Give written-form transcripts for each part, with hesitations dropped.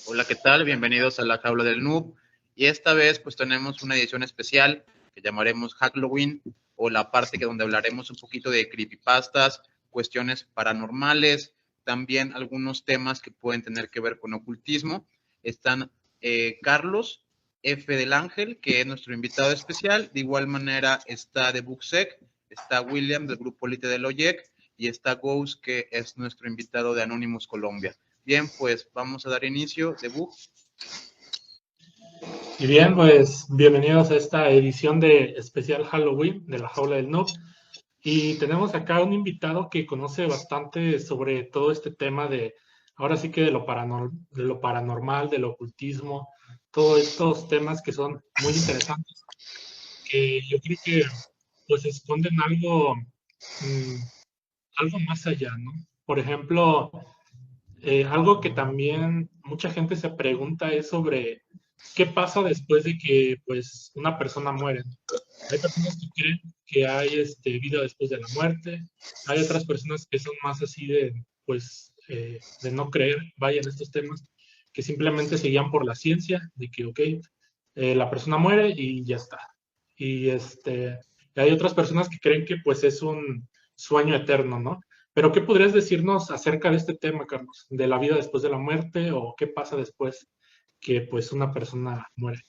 Hola, ¿qué tal? Bienvenidos a la Jaula del Noob. Y esta vez pues tenemos una edición especial que llamaremos Halloween, o la parte donde hablaremos un poquito de creepypastas, cuestiones paranormales, también algunos temas que pueden tener que ver con ocultismo. Están Carlos F. del Ángel, que es nuestro invitado especial. De igual manera está de Booksec, está William del grupo Lite del OYEC y está Ghost, que es nuestro invitado de Anonymous Colombia. Bien, pues vamos a dar inicio. Debug. Y bien, pues bienvenidos a esta edición de especial Halloween de la Jaula del Noob. Y tenemos acá un invitado que conoce bastante sobre todo este tema de, ahora sí que de lo paranormal, del ocultismo, todos estos temas que son muy interesantes, que yo creo que pues esconden mm, algo más allá, ¿no? Por ejemplo, algo que también mucha gente se pregunta es sobre qué pasa después de que pues una persona muere. Hay personas que creen que hay vida después de la muerte, hay otras personas que son más así de pues de no creer, vaya, en estos temas, que simplemente se guían por la ciencia, de que ok, la persona muere y ya está. Y hay otras personas que creen que pues es un sueño eterno, ¿no? Pero ¿qué podrías decirnos acerca de este tema, Carlos? ¿De la vida después de la muerte o qué pasa después que pues una persona muere?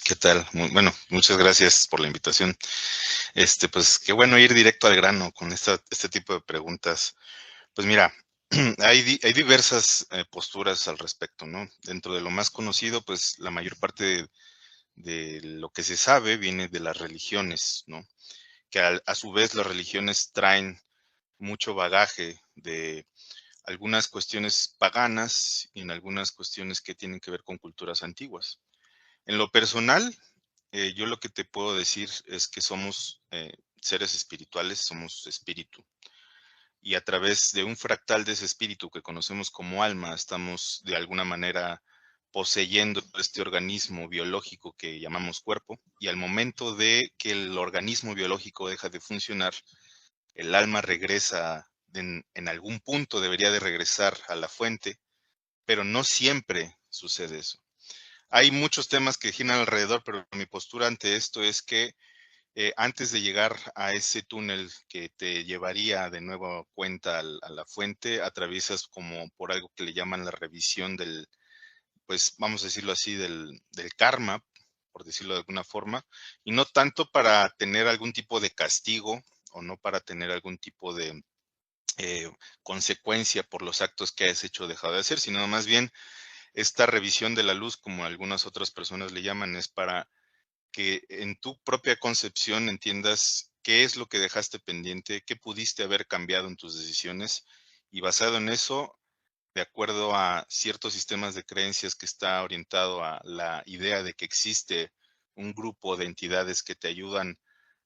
¿Qué tal? Bueno, muchas gracias por la invitación. Pues qué bueno ir directo al grano con este tipo de preguntas. Pues mira, hay diversas posturas al respecto, ¿no? Dentro de lo más conocido, pues la mayor parte de lo que se sabe viene de las religiones, ¿no? Que a su vez las religiones traen mucho bagaje de algunas cuestiones paganas y en algunas cuestiones que tienen que ver con culturas antiguas. En lo personal, yo lo que te puedo decir es que somos seres espirituales, somos espíritu. Y a través de un fractal de ese espíritu que conocemos como alma, estamos de alguna manera poseyendo este organismo biológico que llamamos cuerpo. Y al momento de que el organismo biológico deja de funcionar, el alma regresa en algún punto, debería de regresar a la fuente, pero no siempre sucede eso. Hay muchos temas que giran alrededor, pero mi postura ante esto es que antes de llegar a ese túnel que te llevaría de nuevo cuenta a la fuente, atraviesas como por algo que le llaman la revisión del, pues vamos a decirlo así, del karma, por decirlo de alguna forma, y no tanto para tener algún tipo de castigo o no para tener algún tipo de consecuencia por los actos que has hecho o dejado de hacer, sino más bien esta revisión de la luz, como algunas otras personas le llaman, es para que en tu propia concepción entiendas qué es lo que dejaste pendiente, qué pudiste haber cambiado en tus decisiones y basado en eso, de acuerdo a ciertos sistemas de creencias que está orientado a la idea de que existe un grupo de entidades que te ayudan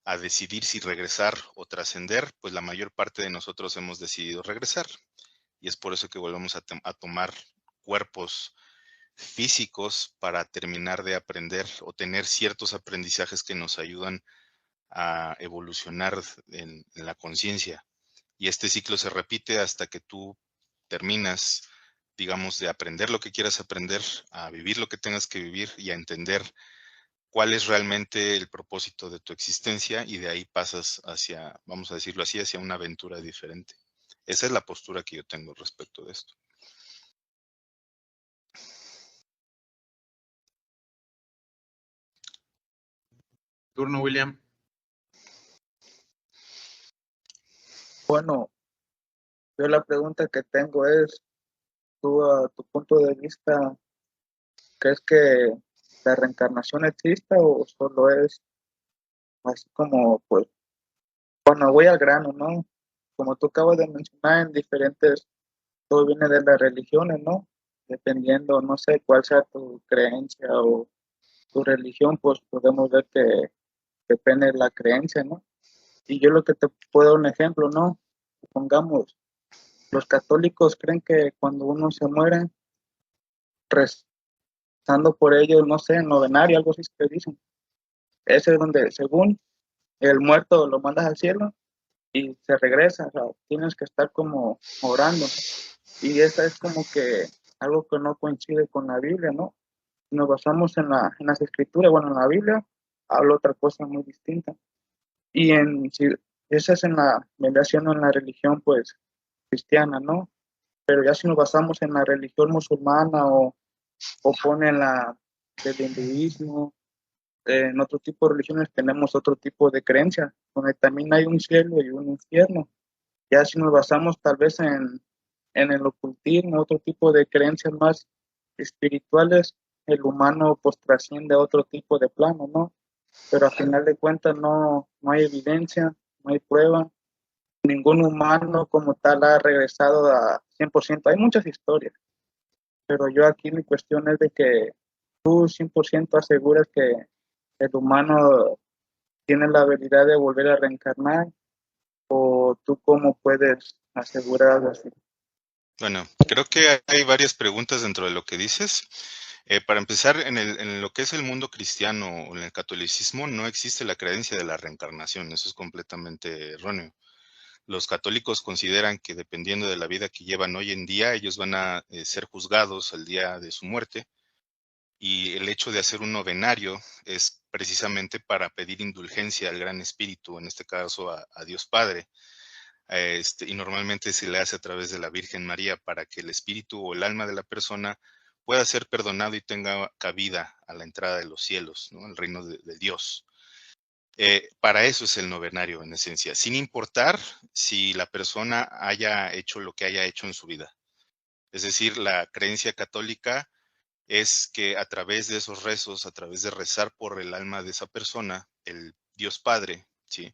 a decidir si regresar o trascender, pues la mayor parte de nosotros hemos decidido regresar. Y es por eso que volvemos a tomar cuerpos físicos para terminar de aprender o tener ciertos aprendizajes que nos ayudan a evolucionar en la conciencia. Y este ciclo se repite hasta que tú terminas, digamos, de aprender lo que quieras aprender, a vivir lo que tengas que vivir y a entender cuál es realmente el propósito de tu existencia y de ahí pasas hacia, vamos a decirlo así, hacia una aventura diferente. Esa es la postura que yo tengo respecto de esto. Turno, William. Bueno, yo la pregunta que tengo es, tú a tu punto de vista, ¿crees que la reencarnación exista o solo es así como, pues, bueno, voy al grano, ¿no? Como tú acabas de mencionar, en diferentes, todo viene de las religiones, ¿no? Dependiendo, no sé cuál sea tu creencia o tu religión, pues podemos ver que depende de la creencia, ¿no? Y yo lo que te puedo dar un ejemplo, ¿no? Pongamos, los católicos creen que cuando uno se muere, rezando por ellos, no sé, en novenario, algo así que dicen. Ese es donde, según el muerto, lo mandas al cielo y se regresa, o sea, tienes que estar como orando. Y esa es como que algo que no coincide con la Biblia, ¿no? Si nos basamos en las escrituras, bueno, en la Biblia, habla otra cosa muy distinta. Y si esa es en la, vendría siendo en la religión, pues, cristiana, ¿no? Pero ya si nos basamos en la religión musulmana o pone la del hinduismo, en otro tipo de religiones tenemos otro tipo de creencias, donde también hay un cielo y un infierno. Ya si nos basamos tal vez en el ocultismo, otro tipo de creencias más espirituales, el humano pues trasciende a otro tipo de plano, ¿no? Pero a final de cuentas no hay evidencia, no hay prueba, ningún humano como tal ha regresado a 100%. Hay muchas historias, pero yo aquí mi cuestión es de que tú 100% aseguras que el humano tiene la habilidad de volver a reencarnar, o tú cómo puedes asegurar algo así. Bueno, creo que hay varias preguntas dentro de lo que dices. Para empezar, en lo que es el mundo cristiano o en el catolicismo, no existe la creencia de la reencarnación. Eso es completamente erróneo. Los católicos consideran que dependiendo de la vida que llevan hoy en día, ellos van a ser juzgados al día de su muerte. Y el hecho de hacer un novenario es precisamente para pedir indulgencia al Gran Espíritu, en este caso a Dios Padre. Y normalmente se le hace a través de la Virgen María para que el espíritu o el alma de la persona pueda ser perdonado y tenga cabida a la entrada de los cielos, ¿no? El reino de Dios. Para eso es el novenario en esencia, sin importar si la persona haya hecho lo que haya hecho en su vida. Es decir, la creencia católica es que a través de esos rezos, a través de rezar por el alma de esa persona, el Dios Padre, ¿sí?,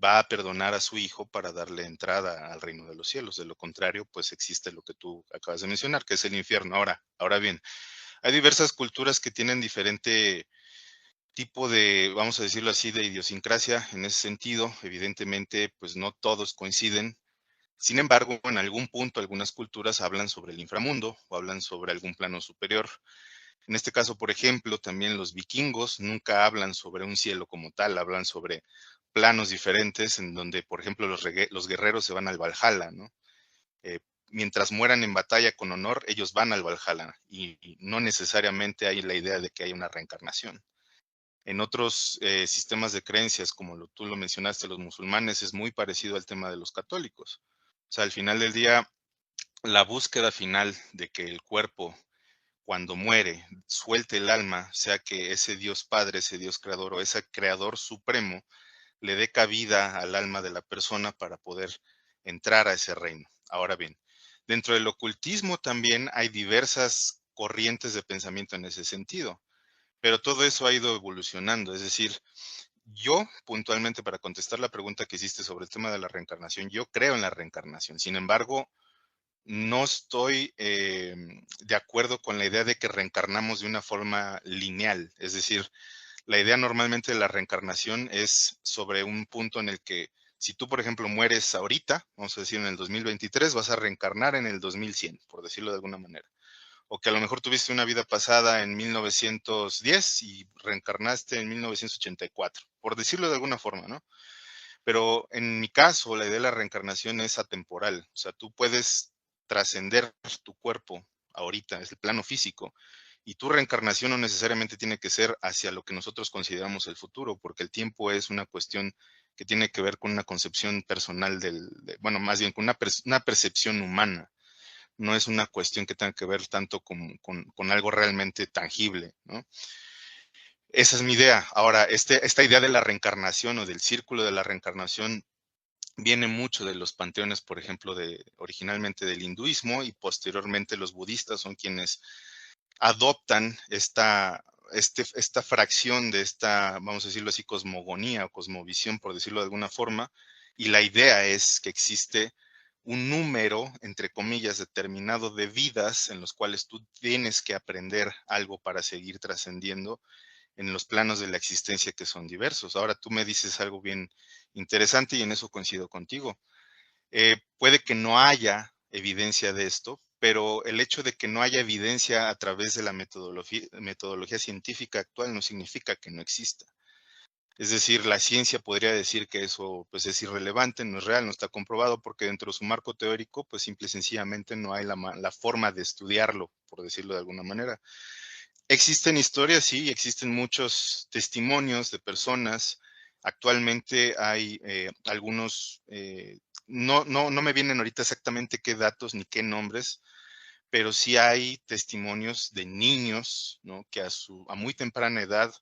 va a perdonar a su hijo para darle entrada al reino de los cielos. De lo contrario, pues existe lo que tú acabas de mencionar, que es el infierno. Ahora bien, hay diversas culturas que tienen diferente tipo de, vamos a decirlo así, de idiosincrasia en ese sentido. Evidentemente, pues no todos coinciden. Sin embargo, en algún punto, algunas culturas hablan sobre el inframundo o hablan sobre algún plano superior. En este caso, por ejemplo, también los vikingos nunca hablan sobre un cielo como tal, hablan sobre planos diferentes en donde, por ejemplo, los guerreros se van al Valhalla, ¿no? Eh, mientras mueran en batalla con honor, ellos van al Valhalla y no necesariamente hay la idea de que hay una reencarnación. En otros sistemas de creencias, como tú lo mencionaste, los musulmanes, es muy parecido al tema de los católicos. O sea, al final del día, la búsqueda final de que el cuerpo cuando muere, suelte el alma, sea que ese Dios Padre, ese Dios Creador o ese Creador Supremo le dé cabida al alma de la persona para poder entrar a ese reino. Ahora bien, dentro del ocultismo también hay diversas corrientes de pensamiento en ese sentido, pero todo eso ha ido evolucionando. Es decir, yo puntualmente para contestar la pregunta que hiciste sobre el tema de la reencarnación, yo creo en la reencarnación. Sin embargo, no estoy de acuerdo con la idea de que reencarnamos de una forma lineal. Es decir, la idea normalmente de la reencarnación es sobre un punto en el que si tú, por ejemplo, mueres ahorita, vamos a decir en el 2023, vas a reencarnar en el 2100, por decirlo de alguna manera. O que a lo mejor tuviste una vida pasada en 1910 y reencarnaste en 1984, por decirlo de alguna forma, ¿no? Pero en mi caso, la idea de la reencarnación es atemporal. O sea, tú puedes trascender tu cuerpo ahorita, es el plano físico, y tu reencarnación no necesariamente tiene que ser hacia lo que nosotros consideramos el futuro, porque el tiempo es una cuestión que tiene que ver con una concepción personal bueno, más bien con una percepción humana. No es una cuestión que tenga que ver tanto con algo realmente tangible, ¿no? Esa es mi idea. Ahora, esta idea de la reencarnación o del círculo de la reencarnación viene mucho de los panteones, por ejemplo, originalmente del hinduismo, y posteriormente los budistas son quienes adoptan esta fracción de esta, vamos a decirlo así, cosmogonía o cosmovisión, por decirlo de alguna forma, y la idea es que existe un número, entre comillas, determinado de vidas en los cuales tú tienes que aprender algo para seguir trascendiendo en los planos de la existencia que son diversos. Ahora tú me dices algo bien interesante y en eso coincido contigo. Puede que no haya evidencia de esto, pero el hecho de que no haya evidencia a través de la metodología científica actual no significa que no exista. Es decir, la ciencia podría decir que eso pues es irrelevante, no es real, no está comprobado, porque dentro de su marco teórico, pues simple y sencillamente no hay la forma de estudiarlo, por decirlo de alguna manera. Existen historias, sí, existen muchos testimonios de personas. Actualmente hay algunos, no me vienen ahorita exactamente qué datos ni qué nombres, pero sí hay testimonios de niños, ¿no? Que a muy temprana edad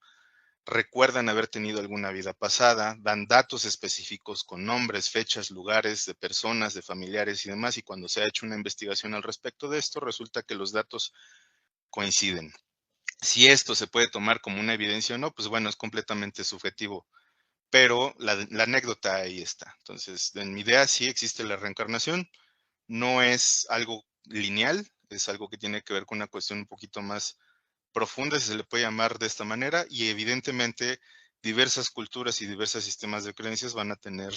recuerdan haber tenido alguna vida pasada, dan datos específicos con nombres, fechas, lugares de personas, de familiares y demás, y cuando se ha hecho una investigación al respecto de esto, resulta que los datos coinciden. Si esto se puede tomar como una evidencia o no, pues bueno, es completamente subjetivo, pero la anécdota ahí está. Entonces, en mi idea sí existe la reencarnación, no es algo lineal, es algo que tiene que ver con una cuestión un poquito más profunda, si se le puede llamar de esta manera, y evidentemente diversas culturas y diversos sistemas de creencias van a tener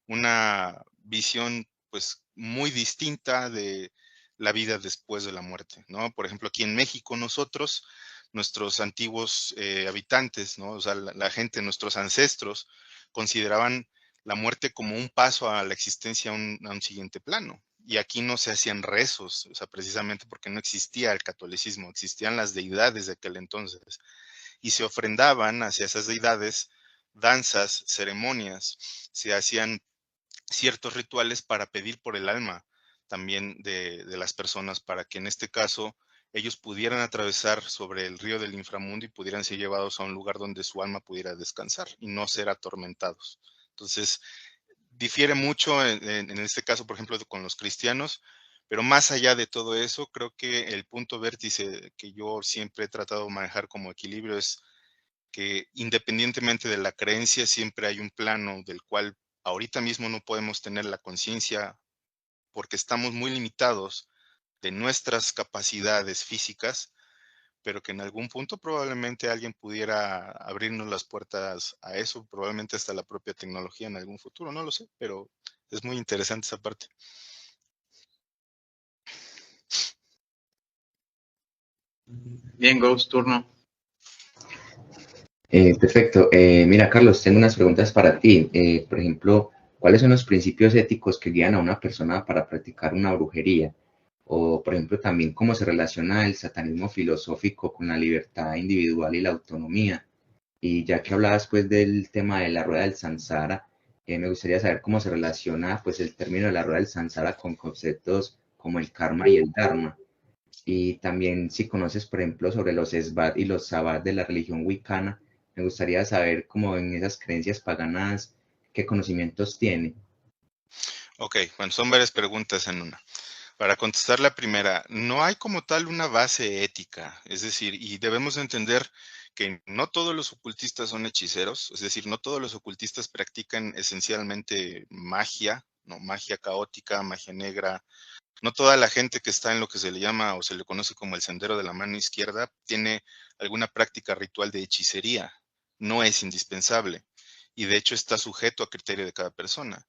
una visión pues muy distinta de la vida después de la muerte, ¿no? Por ejemplo, aquí en México nosotros, nuestros antiguos habitantes, ¿no? O sea, la gente, nuestros ancestros, consideraban la muerte como un paso a la existencia a un siguiente plano. Y aquí no se hacían rezos, o sea, precisamente porque no existía el catolicismo, existían las deidades de aquel entonces. Y se ofrendaban hacia esas deidades danzas, ceremonias, se hacían ciertos rituales para pedir por el alma también de las personas, para que en este caso ellos pudieran atravesar sobre el río del inframundo y pudieran ser llevados a un lugar donde su alma pudiera descansar y no ser atormentados. Entonces, difiere mucho en este caso, por ejemplo, con los cristianos, pero más allá de todo eso, creo que el punto vértice que yo siempre he tratado de manejar como equilibrio es que independientemente de la creencia, siempre hay un plano del cual ahorita mismo no podemos tener la conciencia porque estamos muy limitados de nuestras capacidades físicas, pero que en algún punto probablemente alguien pudiera abrirnos las puertas a eso, probablemente hasta la propia tecnología en algún futuro, no lo sé, pero es muy interesante esa parte. Bien, Ghost, turno. Perfecto. Mira, Carlos, tengo unas preguntas para ti. Por ejemplo, ¿cuáles son los principios éticos que guían a una persona para practicar una brujería? O, por ejemplo, también cómo se relaciona el satanismo filosófico con la libertad individual y la autonomía. Y ya que hablabas pues del tema de la rueda del samsara, me gustaría saber cómo se relaciona pues el término de la rueda del samsara con conceptos como el karma y el dharma. Y también si conoces, por ejemplo, sobre los Esbat y los Sabbat de la religión wicana, me gustaría saber cómo en esas creencias paganas, qué conocimientos tiene. Ok, bueno, son varias preguntas en una. Para contestar la primera, no hay como tal una base ética, es decir, y debemos entender que no todos los ocultistas son hechiceros, es decir, no todos los ocultistas practican esencialmente magia, no magia caótica, magia negra. No toda la gente que está en lo que se le llama o se le conoce como el sendero de la mano izquierda tiene alguna práctica ritual de hechicería. No es indispensable y de hecho está sujeto a criterio de cada persona.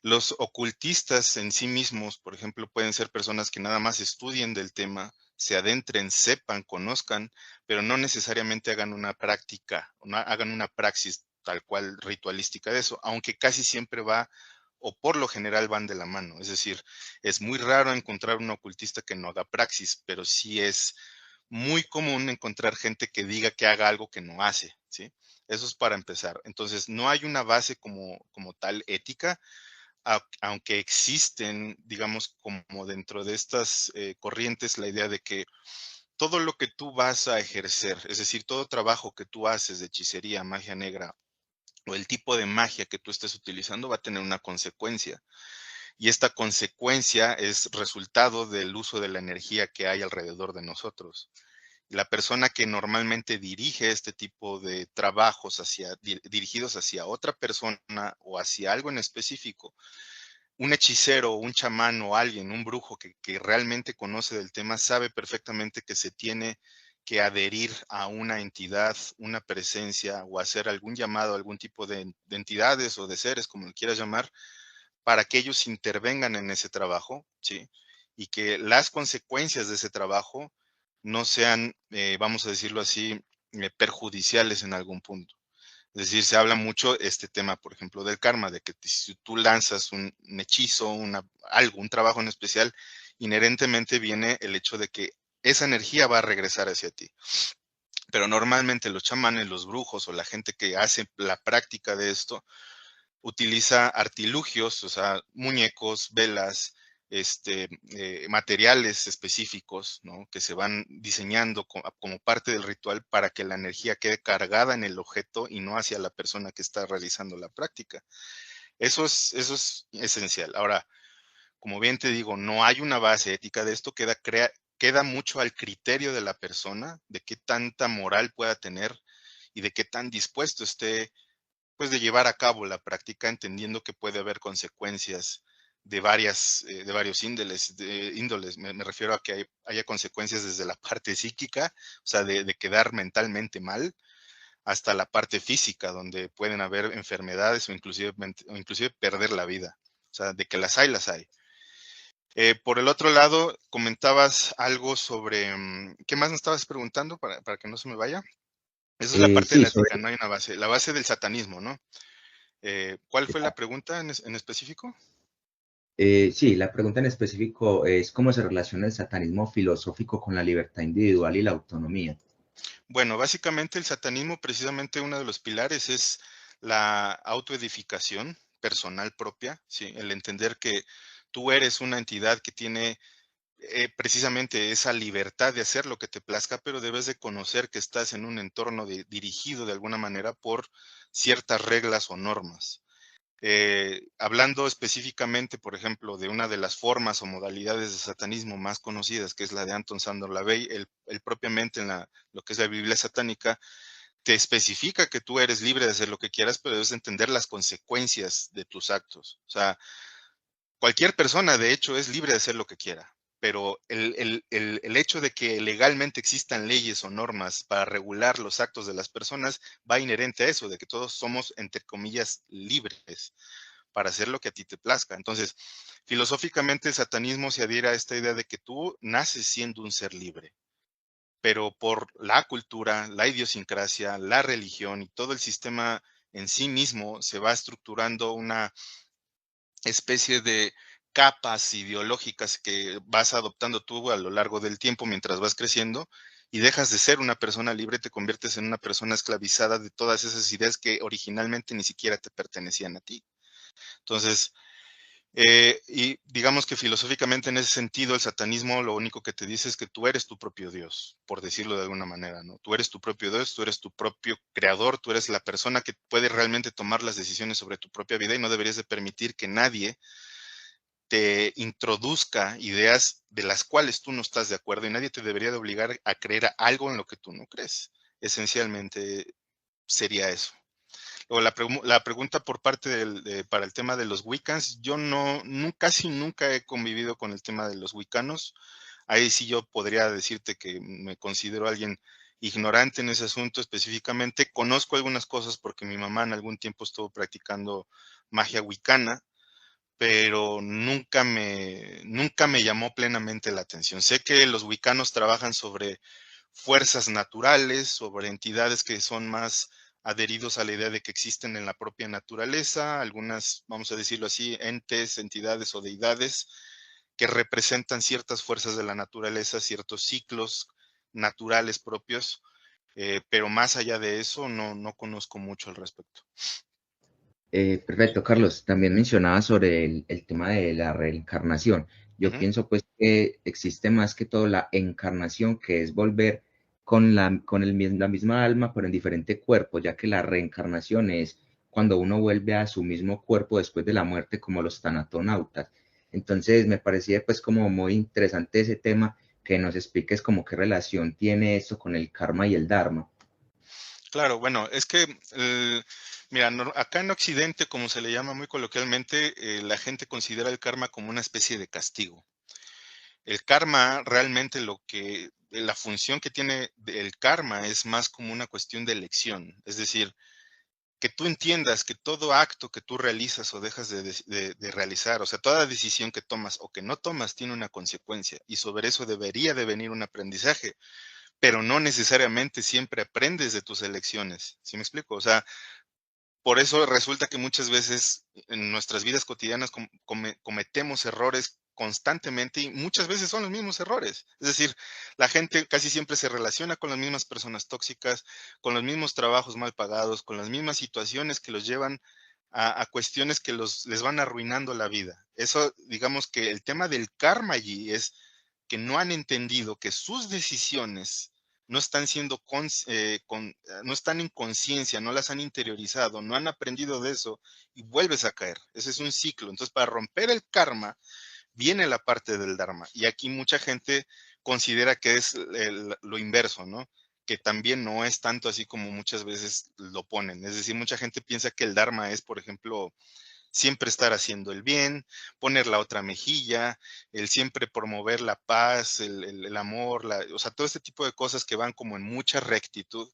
Los ocultistas en sí mismos, por ejemplo, pueden ser personas que nada más estudien del tema, se adentren, sepan, conozcan, pero no necesariamente hagan una práctica, hagan una praxis tal cual ritualística de eso, aunque casi siempre va o por lo general van de la mano. Es decir, es muy raro encontrar un ocultista que no haga praxis, pero sí es muy común encontrar gente que diga que haga algo que no hace, ¿sí? Eso es para empezar. Entonces, no hay una base como tal ética, aunque existen, digamos, como dentro de estas corrientes, la idea de que todo lo que tú vas a ejercer, es decir, todo trabajo que tú haces de hechicería, magia negra, o el tipo de magia que tú estés utilizando va a tener una consecuencia. Y esta consecuencia es resultado del uso de la energía que hay alrededor de nosotros. La persona que normalmente dirige este tipo de trabajos dirigidos hacia otra persona o hacia algo en específico, un hechicero, un chamán o alguien, un brujo que realmente conoce del tema, sabe perfectamente que se tiene que adherir a una entidad, una presencia o hacer algún llamado a algún tipo de entidades o de seres, como lo quieras llamar, para que ellos intervengan en ese trabajo, ¿sí? Y que las consecuencias de ese trabajo no sean, vamos a decirlo así, perjudiciales en algún punto. Es decir, se habla mucho este tema, por ejemplo, del karma, de que si tú lanzas un hechizo, algo, un trabajo en especial, inherentemente viene el hecho de que esa energía va a regresar hacia ti. Pero normalmente los chamanes, los brujos o la gente que hace la práctica de esto, utiliza artilugios, o sea, muñecos, velas, materiales específicos, ¿no? Que se van diseñando como parte del ritual para que la energía quede cargada en el objeto y no hacia la persona que está realizando la práctica. Eso es esencial. Ahora, como bien te digo, no hay una base ética de esto, queda mucho al criterio de la persona, de qué tanta moral pueda tener y de qué tan dispuesto esté, pues, de llevar a cabo la práctica, entendiendo que puede haber consecuencias de varios índoles. Me refiero a que haya consecuencias desde la parte psíquica, o sea, de quedar mentalmente mal, hasta la parte física, donde pueden haber enfermedades o inclusive perder la vida. O sea, de que las hay, las hay. Por el otro lado, comentabas algo sobre, ¿qué más me estabas preguntando para que no se me vaya? Esa es la parte de Sí, la ética, no hay una base. La base del satanismo, ¿no? ¿Cuál fue la pregunta en específico? sí, la pregunta en específico es cómo se relaciona el satanismo filosófico con la libertad individual y la autonomía. Bueno, básicamente el satanismo, precisamente uno de los pilares es la autoedificación personal propia, ¿sí? El entender que tú eres una entidad que tiene precisamente esa libertad de hacer lo que te plazca, pero debes de conocer que estás en un entorno dirigido de alguna manera por ciertas reglas o normas. Hablando específicamente, por ejemplo, de una de las formas o modalidades de satanismo más conocidas, que es la de Anton Sandor Lavey, él propiamente en lo que es la Biblia satánica, te especifica que tú eres libre de hacer lo que quieras, pero debes entender las consecuencias de tus actos. O sea, cualquier persona, de hecho, es libre de hacer lo que quiera, pero el hecho de que legalmente existan leyes o normas para regular los actos de las personas va inherente a eso, de que todos somos, entre comillas, libres para hacer lo que a ti te plazca. Entonces, filosóficamente el satanismo se adhiere a esta idea de que tú naces siendo un ser libre, pero por la cultura, la idiosincrasia, la religión y todo el sistema en sí mismo se va estructurando una especie de capas ideológicas que vas adoptando tú a lo largo del tiempo mientras vas creciendo y dejas de ser una persona libre, te conviertes en una persona esclavizada de todas esas ideas que originalmente ni siquiera te pertenecían a ti. Entonces, y digamos que filosóficamente en ese sentido, el satanismo lo único que te dice es que tú eres tu propio Dios, por decirlo de alguna manera, ¿no? Tú eres tu propio Dios, tú eres tu propio creador, tú eres la persona que puede realmente tomar las decisiones sobre tu propia vida y no deberías de permitir que nadie te introduzca ideas de las cuales tú no estás de acuerdo y nadie te debería de obligar a creer algo en lo que tú no crees. Esencialmente sería eso. O la pregunta por parte para el tema de los Wiccans, yo casi nunca he convivido con el tema de los Wiccanos. Ahí sí yo podría decirte que me considero alguien ignorante en ese asunto específicamente. Conozco algunas cosas porque mi mamá en algún tiempo estuvo practicando magia wicana, pero nunca me llamó plenamente la atención. Sé que los wicanos trabajan sobre fuerzas naturales, sobre entidades que son más adheridos a la idea de que existen en la propia naturaleza, algunas, vamos a decirlo así, entes, entidades o deidades que representan ciertas fuerzas de la naturaleza, ciertos ciclos naturales propios, pero más allá de eso no conozco mucho al respecto. Perfecto, Carlos. También mencionaba sobre el tema de la reencarnación. Yo Ujú. pienso pues que existe más que todo la encarnación, que es volver con la misma alma, pero en diferente cuerpo, ya que la reencarnación es cuando uno vuelve a su mismo cuerpo después de la muerte, como los tanatonautas. Entonces, me parecía pues como muy interesante ese tema, que nos expliques como qué relación tiene esto con el karma y el dharma. Claro, bueno, es que, mira, acá en Occidente, como se le llama muy coloquialmente, la gente considera el karma como una especie de castigo. El karma realmente la función que tiene el karma es más como una cuestión de elección. Es decir, que tú entiendas que todo acto que tú realizas o dejas de realizar, o sea, toda decisión que tomas o que no tomas tiene una consecuencia y sobre eso debería de venir un aprendizaje, pero no necesariamente siempre aprendes de tus elecciones. ¿Sí me explico? O sea, por eso resulta que muchas veces en nuestras vidas cotidianas cometemos errores constantemente y muchas veces son los mismos errores. Es decir, la gente casi siempre se relaciona con las mismas personas tóxicas, con los mismos trabajos mal pagados, con las mismas situaciones que los llevan a cuestiones que les van arruinando la vida. Eso, digamos que el tema del karma allí es que no han entendido que sus decisiones no están siendo no están en conciencia, no las han interiorizado, no han aprendido de eso y vuelves a caer. Ese es un ciclo. Entonces, para romper el karma, viene la parte del dharma. Y aquí mucha gente considera que es lo inverso, ¿no? Que también no es tanto así como muchas veces lo ponen. Es decir, mucha gente piensa que el dharma es, por ejemplo, siempre estar haciendo el bien, poner la otra mejilla, el siempre promover la paz, el amor, o sea, todo este tipo de cosas que van como en mucha rectitud.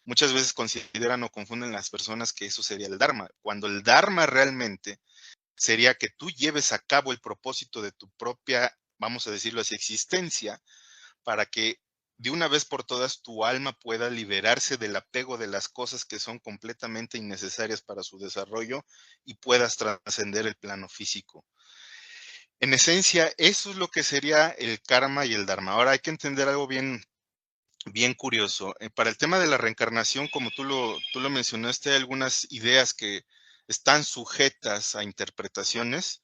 Muchas veces consideran o confunden las personas que eso sería el Dharma, cuando el Dharma realmente sería que tú lleves a cabo el propósito de tu propia, vamos a decirlo así, existencia, para que de una vez por todas tu alma pueda liberarse del apego de las cosas que son completamente innecesarias para su desarrollo y puedas trascender el plano físico. En esencia, eso es lo que sería el karma y el dharma. Ahora hay que entender algo bien, bien curioso. Para el tema de la reencarnación, como tú lo mencionaste, hay algunas ideas que están sujetas a interpretaciones.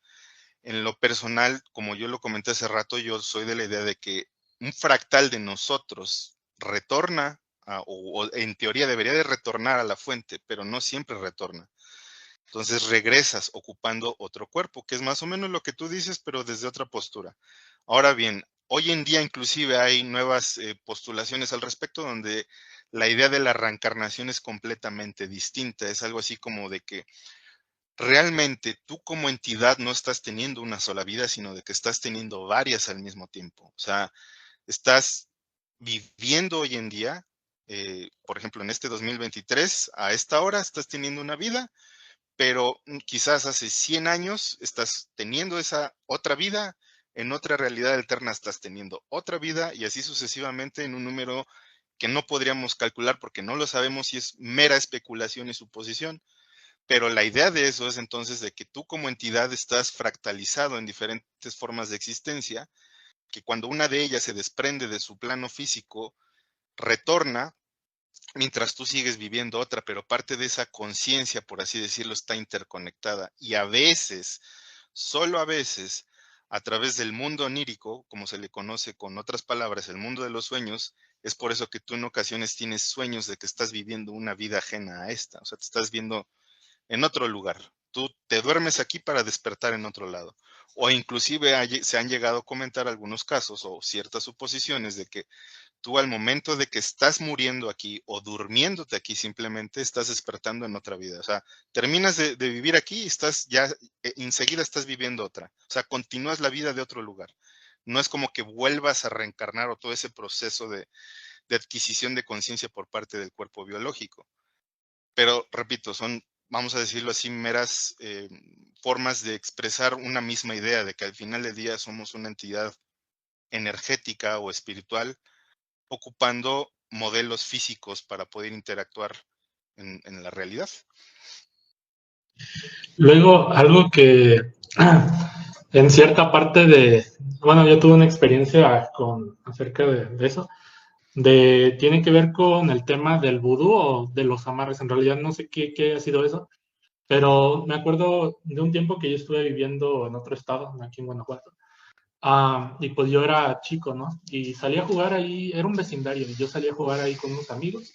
En lo personal, como yo lo comenté hace rato, yo soy de la idea de que un fractal de nosotros retorna, o en teoría debería de retornar a la fuente, pero no siempre retorna. Entonces regresas ocupando otro cuerpo, que es más o menos lo que tú dices, pero desde otra postura. Ahora bien, hoy en día inclusive hay nuevas postulaciones al respecto donde la idea de la reencarnación es completamente distinta. Es algo así como de que realmente tú como entidad no estás teniendo una sola vida, sino de que estás teniendo varias al mismo tiempo. O sea, estás viviendo hoy en día, por ejemplo, en este 2023, a esta hora estás teniendo una vida, pero quizás hace 100 años estás teniendo esa otra vida, en otra realidad alterna estás teniendo otra vida y así sucesivamente en un número que no podríamos calcular porque no lo sabemos si es mera especulación y suposición. Pero la idea de eso es entonces de que tú como entidad estás fractalizado en diferentes formas de existencia, que cuando una de ellas se desprende de su plano físico, retorna mientras tú sigues viviendo otra, pero parte de esa conciencia, por así decirlo, está interconectada. Y a veces, solo a veces, a través del mundo onírico, como se le conoce con otras palabras, el mundo de los sueños, es por eso que tú en ocasiones tienes sueños de que estás viviendo una vida ajena a esta. O sea, te estás viendo en otro lugar. Tú te duermes aquí para despertar en otro lado. O inclusive se han llegado a comentar algunos casos o ciertas suposiciones de que tú al momento de que estás muriendo aquí o durmiéndote aquí simplemente estás despertando en otra vida. O sea, terminas de vivir aquí y estás ya, enseguida estás viviendo otra. O sea, continúas la vida de otro lugar. No es como que vuelvas a reencarnar o todo ese proceso de adquisición de conciencia por parte del cuerpo biológico. Pero, repito, son, vamos a decirlo así, meras formas de expresar una misma idea de que al final del día somos una entidad energética o espiritual ocupando modelos físicos para poder interactuar en la realidad. Luego, algo que en cierta parte bueno, yo tuve una experiencia acerca de eso, tiene que ver con el tema del vudú o de los amarres. En realidad no sé qué ha sido eso, pero me acuerdo de un tiempo que yo estuve viviendo en otro estado, aquí en Guanajuato. Y pues yo era chico, ¿no? Y salí a jugar ahí, era un vecindario, y yo salí a jugar ahí con unos amigos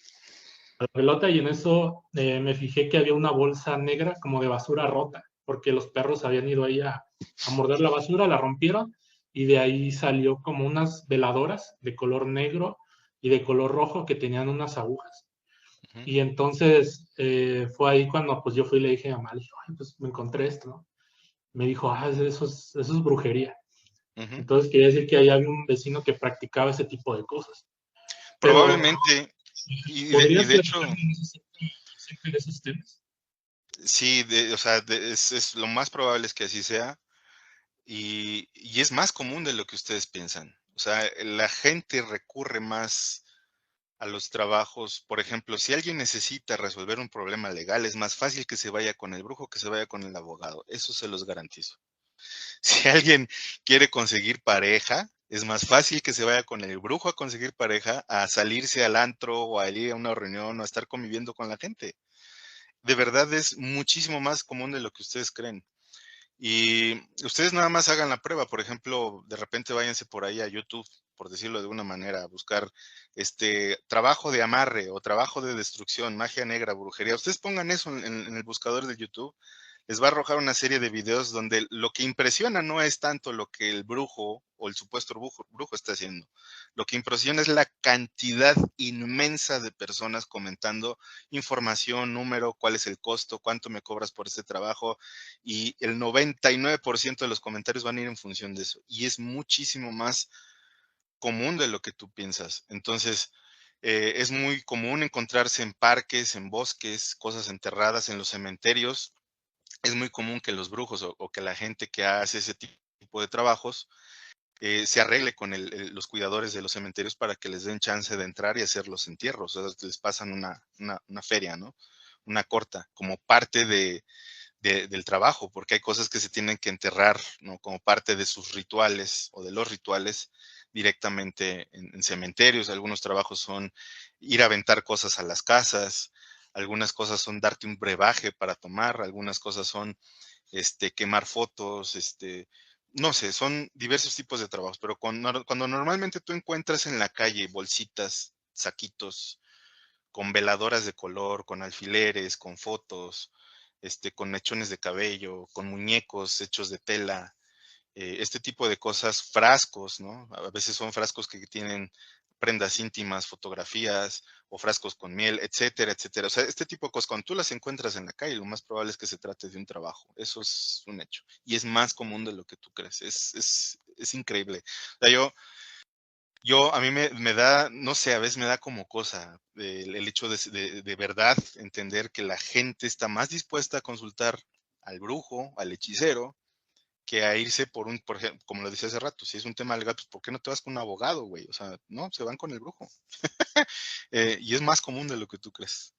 a la pelota y en eso me fijé que había una bolsa negra como de basura rota, porque los perros habían ido ahí a morder la basura, la rompieron y de ahí salió como unas veladoras de color negro y de color rojo que tenían unas agujas. Ujú, Y entonces fue ahí cuando pues yo fui y le dije a mamá, le dije, ay, pues me encontré esto, ¿no? Me dijo, eso es brujería. ujú. Entonces quería decir que ahí había un vecino que practicaba ese tipo de cosas. Pero, Probablemente, y ¿podrías de hecho, platicarme acerca de esos temas? sí, o sea, es lo más probable es que así sea, y es más común de lo que ustedes piensan. O sea, la gente recurre más a los trabajos. Por ejemplo, si alguien necesita resolver un problema legal, es más fácil que se vaya con el brujo que se vaya con el abogado. Eso se los garantizo. Si alguien quiere conseguir pareja, es más fácil que se vaya con el brujo a conseguir pareja, a salirse al antro o a ir a una reunión o a estar conviviendo con la gente. De verdad es muchísimo más común de lo que ustedes creen. Y ustedes nada más hagan la prueba. Por ejemplo, de repente váyanse por ahí a YouTube, por decirlo de una manera, a buscar trabajo de amarre o trabajo de destrucción, magia negra, brujería. Ustedes pongan eso en el buscador de YouTube, les va a arrojar una serie de videos donde lo que impresiona no es tanto lo que el brujo o el supuesto brujo está haciendo. Lo que impresiona es la cantidad inmensa de personas comentando información, número, cuál es el costo, cuánto me cobras por este trabajo, y el 99% de los comentarios van a ir en función de eso. Y es muchísimo más común de lo que tú piensas. Entonces, es muy común encontrarse en parques, en bosques, cosas enterradas en los cementerios. Es muy común que los brujos o que la gente que hace ese tipo de trabajos se arregle con los cuidadores de los cementerios para que les den chance de entrar y hacer los entierros. O sea, les pasan una feria, ¿no? Una corta, como parte del trabajo, porque hay cosas que se tienen que enterrar, ¿no? Como parte de sus rituales o de los rituales directamente en cementerios. Algunos trabajos son ir a aventar cosas a las casas, algunas cosas son darte un brebaje para tomar, algunas cosas son quemar fotos, no sé, son diversos tipos de trabajos, pero cuando normalmente tú encuentras en la calle bolsitas, saquitos, con veladoras de color, con alfileres, con fotos, con mechones de cabello, con muñecos hechos de tela, este tipo de cosas, frascos, ¿no? A veces son frascos que tienen prendas íntimas, fotografías o frascos con miel, etcétera, etcétera. O sea, este tipo de cosas, cuando tú las encuentras en la calle, lo más probable es que se trate de un trabajo. Eso es un hecho. Y es más común de lo que tú crees. Es increíble. O sea, a mí me da, no sé, a veces me da como cosa el hecho de verdad entender que la gente está más dispuesta a consultar al brujo, al hechicero, que a irse por ejemplo, como lo decía hace rato, si es un tema legal, pues ¿por qué no te vas con un abogado, güey? O sea, no, se van con el brujo. Y es más común de lo que tú crees.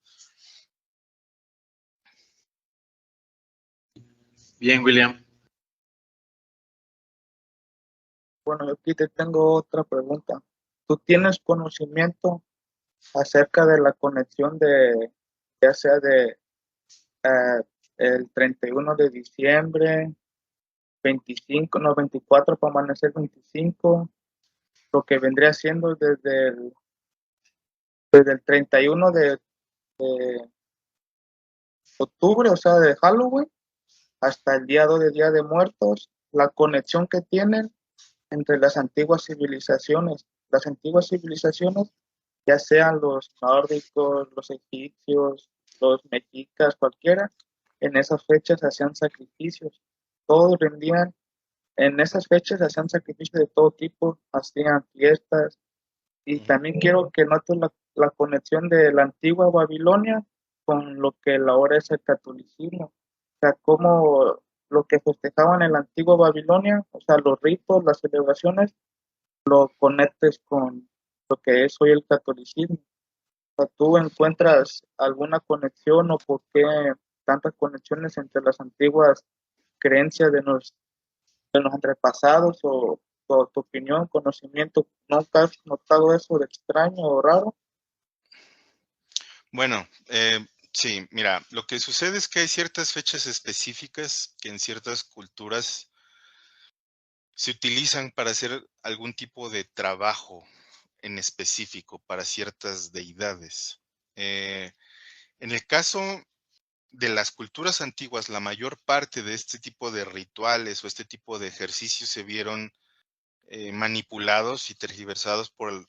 Bien, William. Bueno, yo aquí te tengo otra pregunta. ¿Tú tienes conocimiento acerca de la conexión de, ya sea de eh, el 31 de diciembre, 25, no, 24 para amanecer 25, lo que vendría siendo desde el 31 de octubre, o sea, de Halloween, hasta el día 2 de Día de Muertos, la conexión que tienen entre las antiguas civilizaciones? Las antiguas civilizaciones, ya sean los nórdicos, los egipcios, los mexicas, cualquiera, en esas fechas hacían sacrificios. Todos rendían, en esas fechas hacían sacrificios de todo tipo, hacían fiestas. Y también quiero que notes la conexión de la antigua Babilonia con lo que ahora es el catolicismo. O sea, cómo lo que festejaban en la antigua Babilonia, o sea, los ritos, las celebraciones, lo conectes con lo que es hoy el catolicismo. O sea, ¿tú encuentras alguna conexión o por qué tantas conexiones entre las antiguas creencias de los antepasados o tu opinión, conocimiento? ¿Nunca has notado eso de extraño o raro? Bueno, sí, mira, lo que sucede es que hay ciertas fechas específicas que en ciertas culturas se utilizan para hacer algún tipo de trabajo en específico para ciertas deidades. En el caso de las culturas antiguas, la mayor parte de este tipo de rituales o este tipo de ejercicios se vieron manipulados y tergiversados por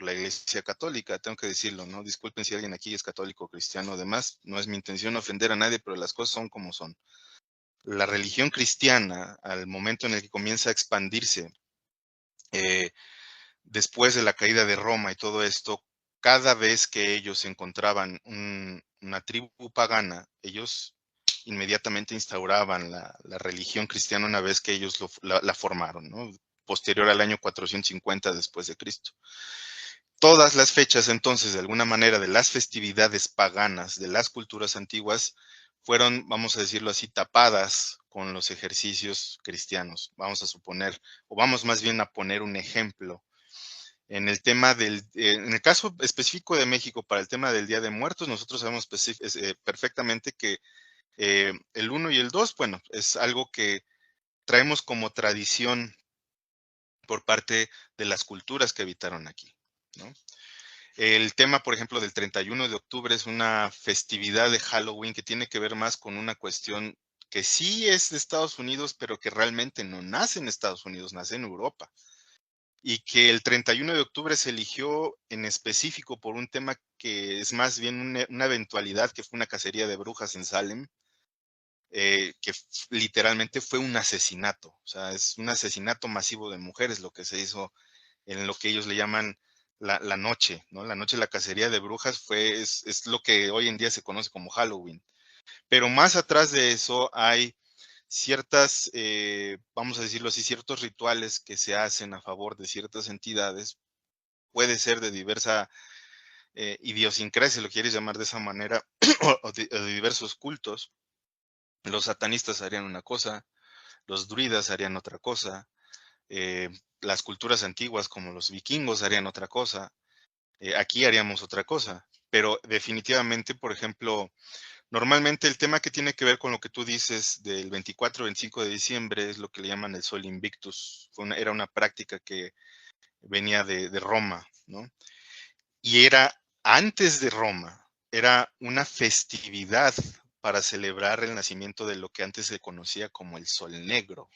la Iglesia Católica, tengo que decirlo, ¿no? Disculpen si alguien aquí es católico, cristiano o demás, no es mi intención ofender a nadie, pero las cosas son como son. La religión cristiana, al momento en el que comienza a expandirse, eh, después de la caída de Roma y todo esto, cada vez que ellos encontraban una tribu pagana, ellos inmediatamente instauraban la religión cristiana una vez que ellos la formaron, ¿no? Posterior al año 450 después de Cristo. todas las fechas, entonces, de alguna manera, de las festividades paganas, de las culturas antiguas, fueron, vamos a decirlo así, tapadas con los ejercicios cristianos. Vamos a suponer, o vamos más bien a poner un ejemplo. En el tema en el caso específico de México, para el tema del Día de Muertos, nosotros sabemos perfectamente que el 1 y el 2, bueno, es algo que traemos como tradición por parte de las culturas que habitaron aquí, ¿no? El tema, por ejemplo, del 31 de octubre es una festividad de Halloween que tiene que ver más con una cuestión que sí es de Estados Unidos, pero que realmente no nace en Estados Unidos, nace en Europa. Y que el 31 de octubre se eligió en específico por un tema que es más bien una eventualidad, que fue una cacería de brujas en Salem, que literalmente fue un asesinato. O sea, es un asesinato masivo de mujeres lo que se hizo en lo que ellos le llaman la noche, ¿no? La noche de la cacería de brujas es lo que hoy en día se conoce como Halloween. Pero más atrás de eso hay ciertas, vamos a decirlo así, ciertos rituales que se hacen a favor de ciertas entidades. Puede ser de diversa idiosincrasia, si lo quieres llamar de esa manera, o de diversos cultos. Los satanistas harían una cosa, los druidas harían otra cosa, las culturas antiguas como los vikingos harían otra cosa, aquí haríamos otra cosa, pero definitivamente, por ejemplo, normalmente el tema que tiene que ver con lo que tú dices del 24-25 de diciembre es lo que le llaman el Sol Invictus. Era una práctica que venía de Roma, ¿no? Y era antes de Roma, era una festividad para celebrar el nacimiento de lo que antes se conocía como el Sol Negro.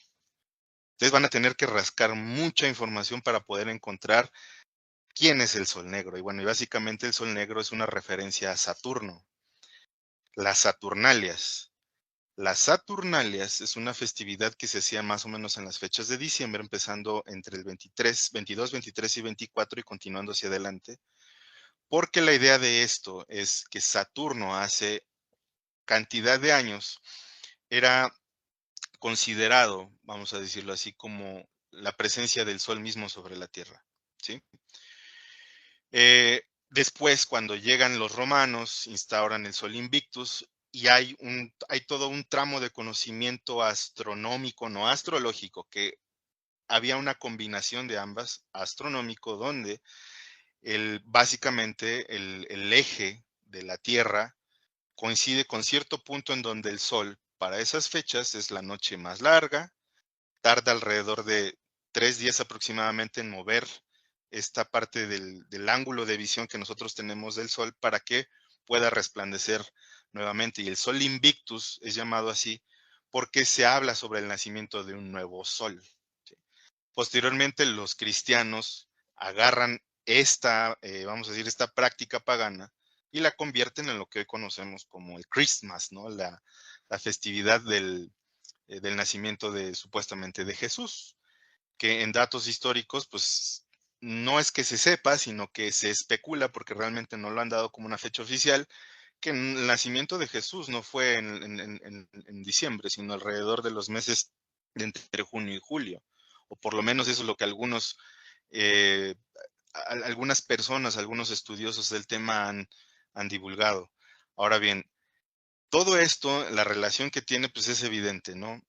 Ustedes van a tener que rascar mucha información para poder encontrar quién es el Sol Negro. Y bueno, y básicamente el Sol Negro es una referencia a Saturno. Las Saturnalias. Las Saturnalias es una festividad que se hacía más o menos en las fechas de diciembre, empezando entre el 22, 23 y 24 y continuando hacia adelante. Porque la idea de esto es que Saturno hace cantidad de años era considerado, vamos a decirlo así, como la presencia del Sol mismo sobre la Tierra, ¿sí? Después, cuando llegan los romanos, instauran el Sol Invictus y hay todo un tramo de conocimiento astronómico, no astrológico, que había una combinación de ambas, astronómico, donde básicamente el eje de la Tierra coincide con cierto punto en donde el Sol, para esas fechas, es la noche más larga, tarda alrededor de 3 días aproximadamente en mover esta parte del ángulo de visión que nosotros tenemos del Sol para que pueda resplandecer nuevamente. Y el Sol Invictus es llamado así porque se habla sobre el nacimiento de un nuevo Sol. ¿Sí? Posteriormente, los cristianos agarran vamos a decir, esta práctica pagana y la convierten en lo que hoy conocemos como el Christmas, ¿no? La festividad del nacimiento supuestamente de Jesús, que en datos históricos, pues no es que se sepa, sino que se especula, porque realmente no lo han dado como una fecha oficial, que el nacimiento de Jesús no fue en diciembre, sino alrededor de los meses de entre junio y julio, o por lo menos eso es lo que eh, algunas personas, algunos estudiosos del tema han divulgado. Ahora bien, todo esto, la relación que tiene, pues es evidente, ¿no?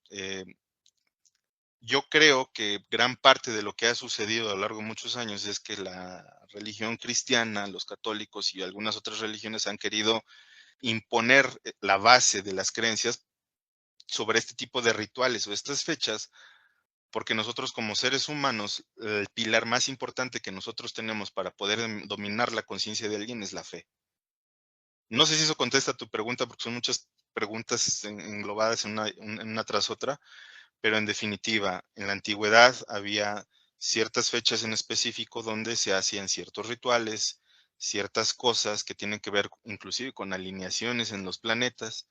Yo creo que gran parte de lo que ha sucedido a lo largo de muchos años es que la religión cristiana, los católicos y algunas otras religiones han querido imponer la base de las creencias sobre este tipo de rituales o estas fechas, porque nosotros como seres humanos, el pilar más importante que nosotros tenemos para poder dominar la conciencia de alguien es la fe. No sé si eso contesta tu pregunta, porque son muchas preguntas englobadas en una tras otra, pero en definitiva, en la antigüedad había ciertas fechas en específico donde se hacían ciertos rituales, ciertas cosas que tienen que ver inclusive con alineaciones en los planetas,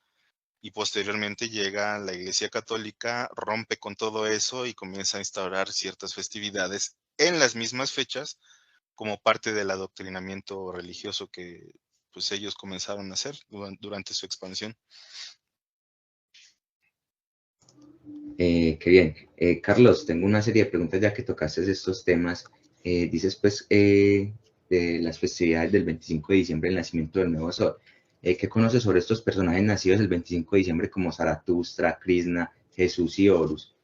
y posteriormente llega la Iglesia Católica, rompe con todo eso y comienza a instaurar ciertas festividades en las mismas fechas como parte del adoctrinamiento religioso que pues ellos comenzaron a hacer durante su expansión. Qué bien. Carlos, tengo una serie de preguntas ya que tocaste estos temas. Dices, pues, de las festividades del 25 de diciembre, el nacimiento del nuevo sol. ¿Qué conoces sobre estos personajes nacidos el 25 de diciembre como Zaratustra, Krishna, Jesús y Horus?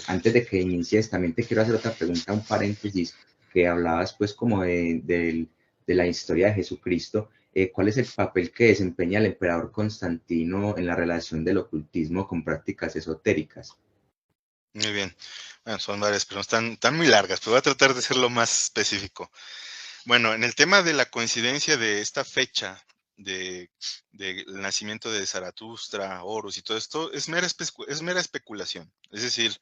Antes de que inicies, también te quiero hacer otra pregunta, un paréntesis, que hablabas pues como de la historia de Jesucristo. ¿Cuál es el papel que desempeña el emperador Constantino en la relación del ocultismo con prácticas esotéricas? Muy bien. Bueno, son varias, pero están muy largas, pero voy a tratar de ser lo más específico. Bueno, en el tema de la coincidencia de esta fecha del nacimiento de Zaratustra, Horus y todo esto, es mera especulación. Es decir,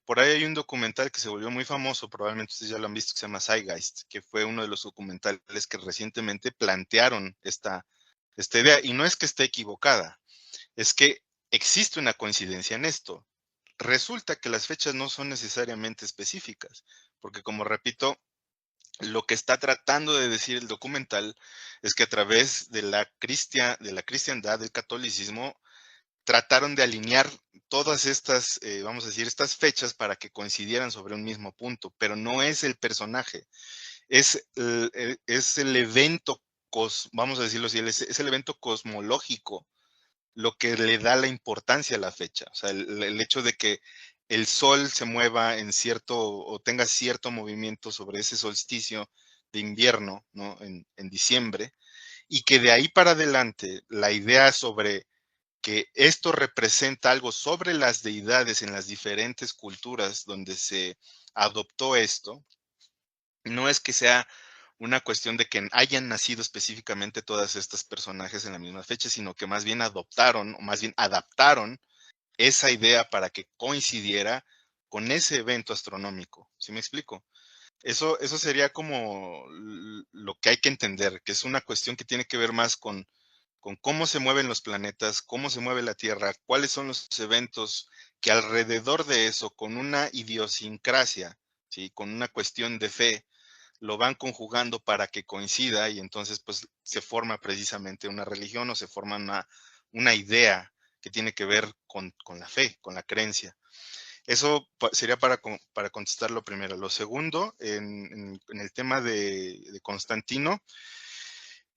por ahí hay un documental que se volvió muy famoso, probablemente ustedes ya lo han visto, que se llama Zeitgeist, que fue uno de los documentales que recientemente plantearon esta idea. Y no es que esté equivocada, es que existe una coincidencia en esto. Resulta que las fechas no son necesariamente específicas, porque como repito, lo que está tratando de decir el documental es que a través de la cristiandad, del catolicismo, trataron de alinear todas estas, vamos a decir, estas fechas para que coincidieran sobre un mismo punto, pero no es el personaje, es el evento, vamos a decirlo así, es el evento cosmológico lo que le da la importancia a la fecha. O sea, el hecho de que el sol se mueva en cierto o tenga cierto movimiento sobre ese solsticio de invierno, ¿no? En diciembre, y que de ahí para adelante la idea sobre que esto representa algo sobre las deidades en las diferentes culturas donde se adoptó esto, no es que sea una cuestión de que hayan nacido específicamente todas estas personajes en la misma fecha, sino que más bien adoptaron, o más bien adaptaron esa idea para que coincidiera con ese evento astronómico. ¿Sí me explico? Eso sería como lo que hay que entender, que es una cuestión que tiene que ver más con cómo se mueven los planetas, cómo se mueve la Tierra, cuáles son los eventos que alrededor de eso, con una idiosincrasia, ¿sí? Con una cuestión de fe, lo van conjugando para que coincida y entonces pues se forma precisamente una religión o se forma una idea que tiene que ver con la fe, con la creencia. Eso sería para contestar lo primero. Lo segundo, en el tema de Constantino,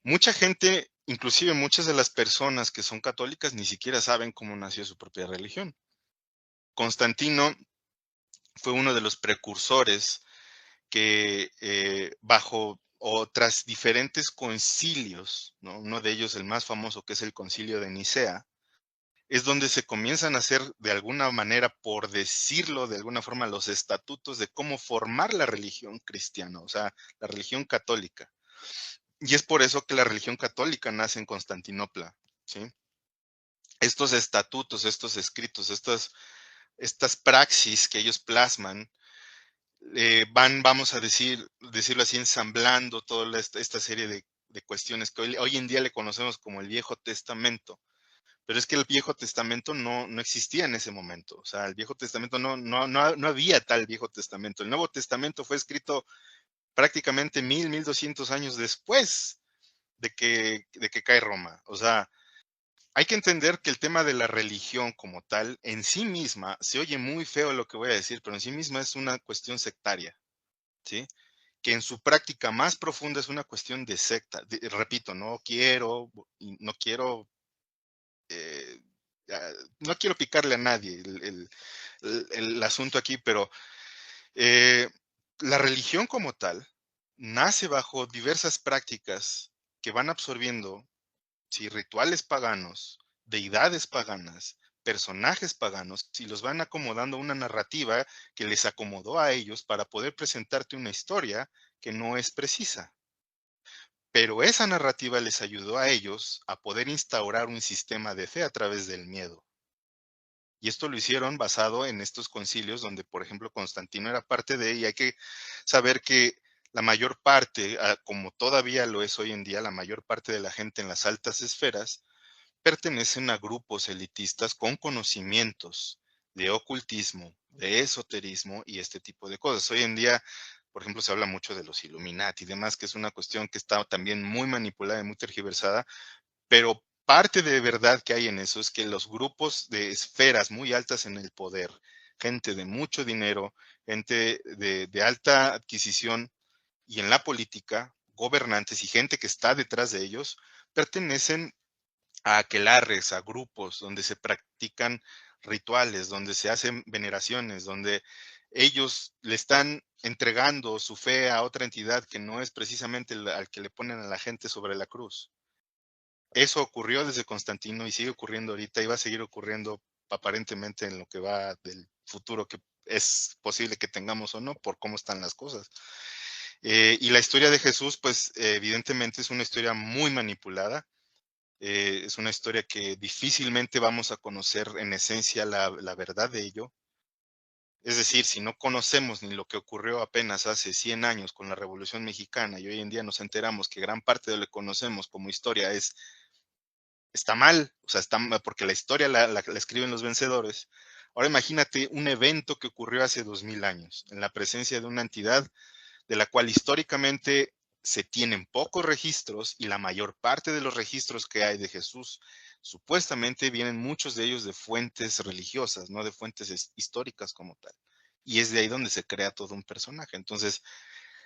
mucha gente, inclusive muchas de las personas que son católicas, ni siquiera saben cómo nació su propia religión. Constantino fue uno de los precursores que bajo otras diferentes concilios, ¿no? Uno de ellos, el más famoso, que es el concilio de Nicea, es donde se comienzan a hacer de alguna manera, por decirlo de alguna forma, los estatutos de cómo formar la religión cristiana, o sea, la religión católica. Y es por eso que la religión católica nace en Constantinopla, ¿sí? Estos estatutos, estos escritos, estas praxis que ellos plasman, van, vamos a decirlo así, ensamblando toda esta serie de cuestiones que hoy en día le conocemos como el Viejo Testamento. Pero es que el Viejo Testamento no existía en ese momento. O sea, el Viejo Testamento no había tal Viejo Testamento. El Nuevo Testamento fue escrito prácticamente 1200 años después de que cae Roma. O sea, hay que entender que el tema de la religión como tal, en sí misma, se oye muy feo lo que voy a decir, pero en sí misma es una cuestión sectaria, ¿sí? Que en su práctica más profunda es una cuestión de secta. Repito, no quiero eh, no quiero picarle a nadie el asunto aquí, pero eh, la religión como tal nace bajo diversas prácticas que van absorbiendo, sí, rituales paganos, deidades paganas, personajes paganos, y los van acomodando a una narrativa que les acomodó a ellos para poder presentarte una historia que no es precisa. Pero esa narrativa les ayudó a ellos a poder instaurar un sistema de fe a través del miedo. Y esto lo hicieron basado en estos concilios donde, por ejemplo, Constantino era parte de, y hay que saber que la mayor parte, como todavía lo es hoy en día, la mayor parte de la gente en las altas esferas pertenecen a grupos elitistas con conocimientos de ocultismo, de esoterismo y este tipo de cosas. Hoy en día, por ejemplo, se habla mucho de los Illuminati y demás, que es una cuestión que está también muy manipulada y muy tergiversada, pero parte de verdad que hay en eso es que los grupos de esferas muy altas en el poder, gente de mucho dinero, gente de alta adquisición y en la política, gobernantes y gente que está detrás de ellos pertenecen a aquelarres, a grupos donde se practican rituales, donde se hacen veneraciones, donde ellos le están entregando su fe a otra entidad que no es precisamente al que le ponen a la gente sobre la cruz. Eso ocurrió desde Constantino y sigue ocurriendo ahorita y va a seguir ocurriendo aparentemente en lo que va del futuro que es posible que tengamos o no por cómo están las cosas. Y la historia de Jesús, pues evidentemente es una historia muy manipulada. Es una historia que difícilmente vamos a conocer en esencia la verdad de ello. Es decir, si no conocemos ni lo que ocurrió apenas hace 100 años con la Revolución Mexicana y hoy en día nos enteramos que gran parte de lo que conocemos como historia está mal, o sea, está mal porque la historia la escriben los vencedores. Ahora imagínate un evento que ocurrió hace 2000 años, en la presencia de una entidad de la cual históricamente se tienen pocos registros y la mayor parte de los registros que hay de Jesús, supuestamente vienen muchos de ellos de fuentes religiosas, no de fuentes históricas como tal. Y es de ahí donde se crea todo un personaje. Entonces,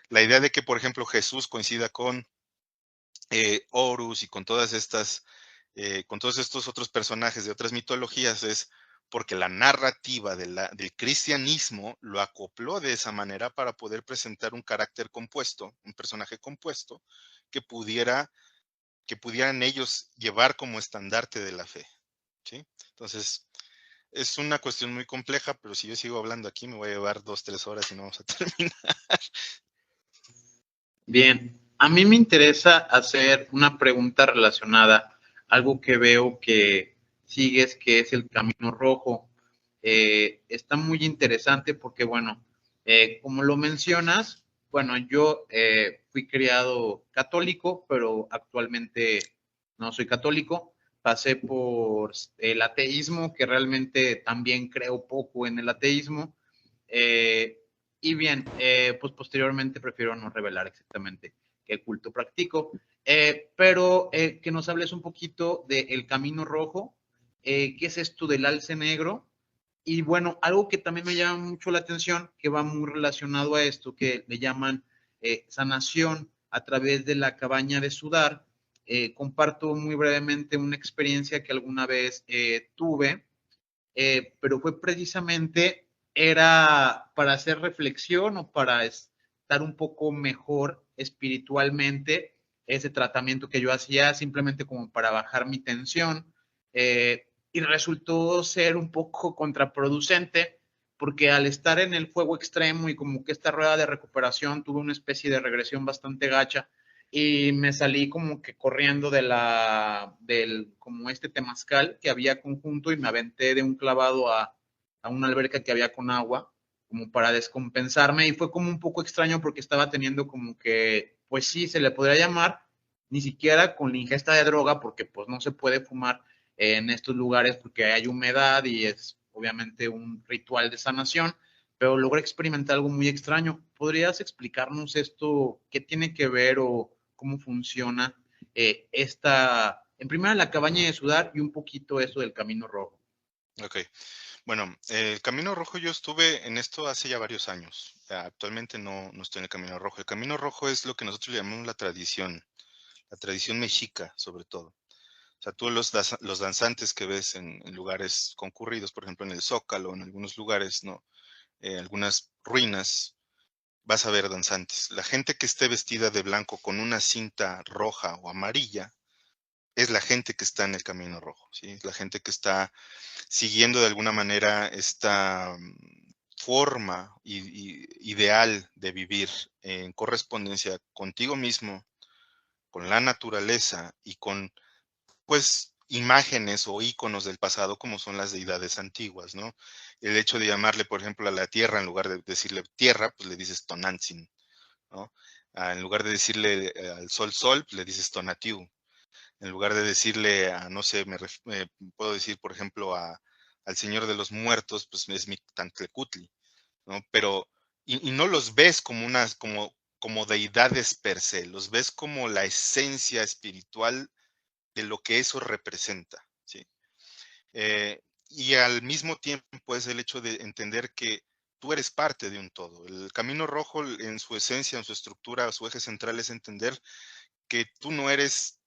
la idea de que, por ejemplo, Jesús coincida con Horus y con todas estas, con todos estos otros personajes de otras mitologías es porque la narrativa del cristianismo lo acopló de esa manera para poder presentar un carácter compuesto, un personaje compuesto que pudieran ellos llevar como estandarte de la fe, ¿sí? Entonces, es una cuestión muy compleja, pero si yo sigo hablando aquí me voy a llevar 2-3 horas y no vamos a terminar. Bien, a mí me interesa hacer una pregunta relacionada, algo que veo que sigues, que es el Camino Rojo. Está muy interesante porque, bueno, como lo mencionas, bueno, yo fui criado católico, pero actualmente no soy católico. Pasé por el ateísmo, que realmente también creo poco en el ateísmo. Eh, y bien, pues posteriormente prefiero no revelar exactamente qué culto practico, pero que nos hables un poquito del Camino Rojo, qué es esto del alce negro, y bueno, algo que también me llama mucho la atención, que va muy relacionado a esto, que le llaman sanación a través de la cabaña de sudar. Comparto muy brevemente una experiencia que alguna vez tuve, pero fue precisamente, era para hacer reflexión o para estar un poco mejor espiritualmente, ese tratamiento que yo hacía simplemente como para bajar mi tensión, y resultó ser un poco contraproducente porque al estar en el fuego extremo y como que esta rueda de recuperación tuve una especie de regresión bastante gacha y me salí como que corriendo del como este temazcal que había conjunto y me aventé de un clavado a una alberca que había con agua, como para descompensarme, y fue como un poco extraño porque estaba teniendo como que, pues sí, se le podría llamar, ni siquiera con la ingesta de droga, porque pues no se puede fumar en estos lugares porque hay humedad y es obviamente un ritual de sanación, pero logré experimentar algo muy extraño. ¿Podrías explicarnos esto? ¿Qué tiene que ver o cómo funciona en primera la cabaña de sudar y un poquito eso del Camino Rojo? Ok, bueno, el Camino Rojo yo estuve en esto hace ya varios años. Actualmente no estoy en el Camino Rojo. El Camino Rojo es lo que nosotros llamamos la tradición mexica sobre todo. O sea, tú los danzantes que ves en lugares concurridos, por ejemplo en el Zócalo, en algunos lugares, ¿no? Algunas ruinas, vas a ver danzantes. La gente que esté vestida de blanco con una cinta roja o amarilla es la gente que está en el Camino Rojo, ¿sí? Es la gente que está siguiendo de alguna manera esta forma ideal de vivir en correspondencia contigo mismo, con la naturaleza y con, pues, imágenes o íconos del pasado como son las deidades antiguas, ¿no? El hecho de llamarle, por ejemplo, a la tierra, en lugar de decirle tierra, pues le dices Tonantzin, ¿no? En lugar de decirle al sol sol, pues le dices Tonatiuh. En lugar de decirle a, no sé, puedo decir, por ejemplo, al Señor de los Muertos, pues es Mictantecutli, ¿no? Pero, y no los ves como deidades per se, los ves como la esencia espiritual de lo que eso representa, ¿sí? Y al mismo tiempo es el hecho de entender que tú eres parte de un todo. El camino rojo en su esencia, en su estructura, su eje central es entender que tú no eres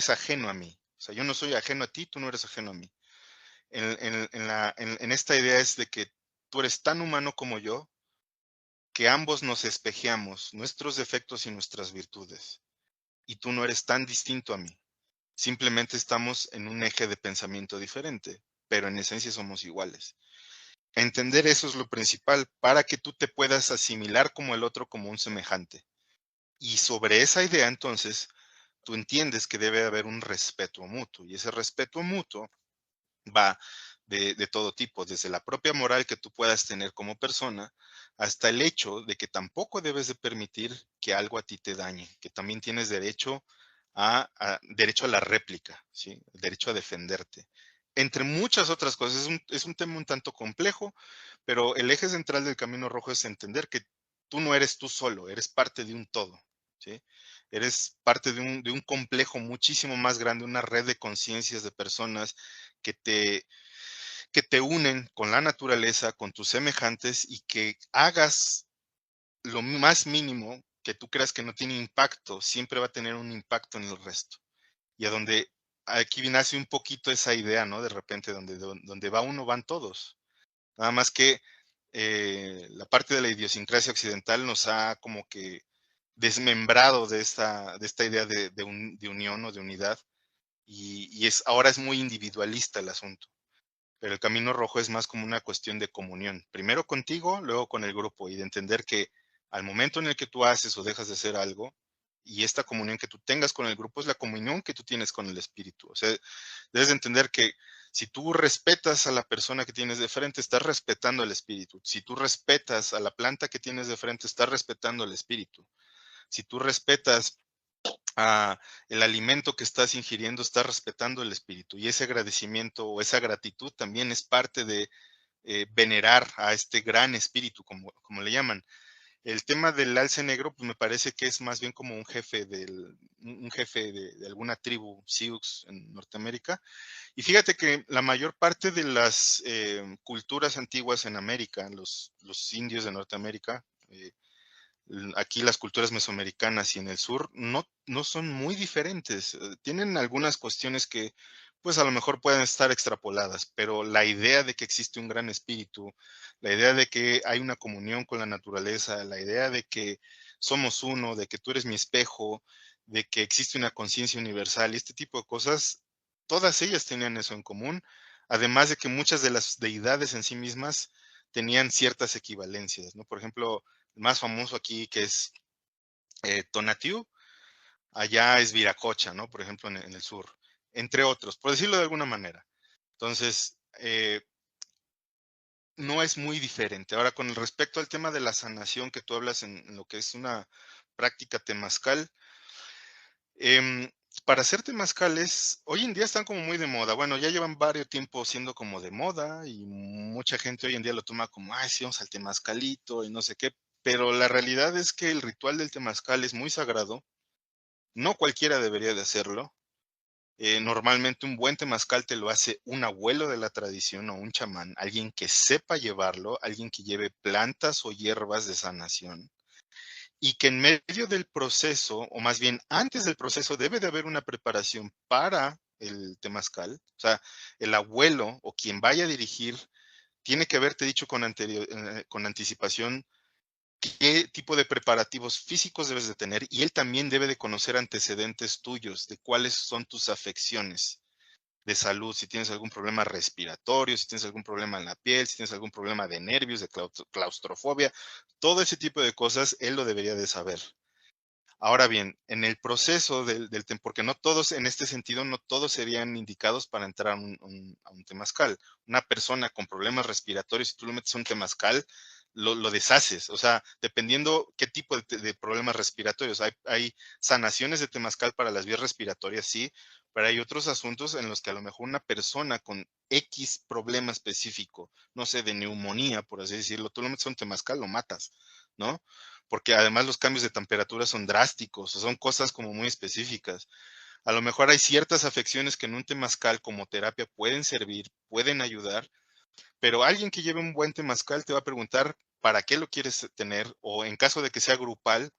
ajeno a mí. O sea, yo no soy ajeno a ti, tú no eres ajeno a mí. En esta idea es de que tú eres tan humano como yo, que ambos nos espejeamos, nuestros defectos y nuestras virtudes. Y tú no eres tan distinto a mí. Simplemente estamos en un eje de pensamiento diferente, pero en esencia somos iguales. Entender eso es lo principal para que tú te puedas asimilar como el otro, como un semejante. Y sobre esa idea, entonces, tú entiendes que debe haber un respeto mutuo. Y ese respeto mutuo va de todo tipo, desde la propia moral que tú puedas tener como persona, hasta el hecho de que tampoco debes de permitir que algo a ti te dañe, que también tienes derecho derecho a la réplica, ¿sí? El derecho a defenderte. Entre muchas otras cosas, es un tema un tanto complejo, pero el eje central del Camino Rojo es entender que tú no eres tú solo, eres parte de un todo, ¿sí? Eres parte de un complejo muchísimo más grande, una red de conciencias de personas que que te unen con la naturaleza, con tus semejantes y que hagas lo más mínimo que tú creas que no tiene impacto, siempre va a tener un impacto en el resto. Y a donde aquí nace un poquito esa idea, ¿no? De repente, donde va uno, van todos. Nada más que la parte de la idiosincrasia occidental nos ha como que desmembrado de esta idea de unión o de unidad y ahora es muy individualista el asunto. Pero el camino rojo es más como una cuestión de comunión. Primero contigo, luego con el grupo y de entender que al momento en el que tú haces o dejas de hacer algo, y esta comunión que tú tengas con el grupo es la comunión que tú tienes con el espíritu. O sea, debes de entender que si tú respetas a la persona que tienes de frente, estás respetando al espíritu. Si tú respetas a la planta que tienes de frente, estás respetando al espíritu. Si tú respetas el alimento que estás ingiriendo, estás respetando el espíritu. Y ese agradecimiento o esa gratitud también es parte de venerar a este gran espíritu, como le llaman. El tema del alce negro, pues me parece que es más bien como un jefe de alguna tribu Sioux en Norteamérica. Y fíjate que la mayor parte de las culturas antiguas en América, los indios de Norteamérica, aquí las culturas mesoamericanas y en el sur no son muy diferentes. Tienen algunas cuestiones que pues a lo mejor pueden estar extrapoladas, pero la idea de que existe un gran espíritu, la idea de que hay una comunión con la naturaleza, la idea de que somos uno, de que tú eres mi espejo, de que existe una conciencia universal y este tipo de cosas, todas ellas tenían eso en común, además de que muchas de las deidades en sí mismas tenían ciertas equivalencias, ¿no? Por ejemplo, el más famoso aquí que es Tonatiuh, allá es Viracocha, ¿no? Por ejemplo, en el sur, entre otros, por decirlo de alguna manera. Entonces, no es muy diferente. Ahora, con respecto al tema de la sanación que tú hablas en lo que es una práctica temazcal, em, para hacer temazcales, hoy en día están como muy de moda. Bueno, ya llevan varios tiempos siendo como de moda y mucha gente hoy en día lo toma como, ay, sí, vamos al temazcalito y no sé qué. Pero la realidad es que el ritual del temazcal es muy sagrado. No cualquiera debería de hacerlo. Normalmente un buen temazcal te lo hace un abuelo de la tradición o un chamán, alguien que sepa llevarlo, alguien que lleve plantas o hierbas de sanación y que en medio del proceso, o más bien antes del proceso, debe de haber una preparación para el temazcal. O sea, el abuelo o quien vaya a dirigir tiene que haberte dicho con anticipación qué tipo de preparativos físicos debes de tener y él también debe de conocer antecedentes tuyos de cuáles son tus afecciones de salud, si tienes algún problema respiratorio, si tienes algún problema en la piel, si tienes algún problema de nervios, de claustrofobia, todo ese tipo de cosas él lo debería de saber. Ahora bien, en el proceso porque no todos, en este sentido, no todos serían indicados para entrar a un temazcal. Una persona con problemas respiratorios, si tú lo metes a un temazcal, lo deshaces. O sea, dependiendo qué tipo de problemas respiratorios. Hay sanaciones de temazcal para las vías respiratorias, sí, pero hay otros asuntos en los que a lo mejor una persona con X problema específico, no sé, de neumonía, por así decirlo, tú lo metes a un temazcal, lo matas, ¿no? Porque además los cambios de temperatura son drásticos, son cosas como muy específicas. A lo mejor hay ciertas afecciones que en un temazcal como terapia pueden servir, pueden ayudar, pero alguien que lleve un buen temazcal te va a preguntar para qué lo quieres tener, o en caso de que sea grupal,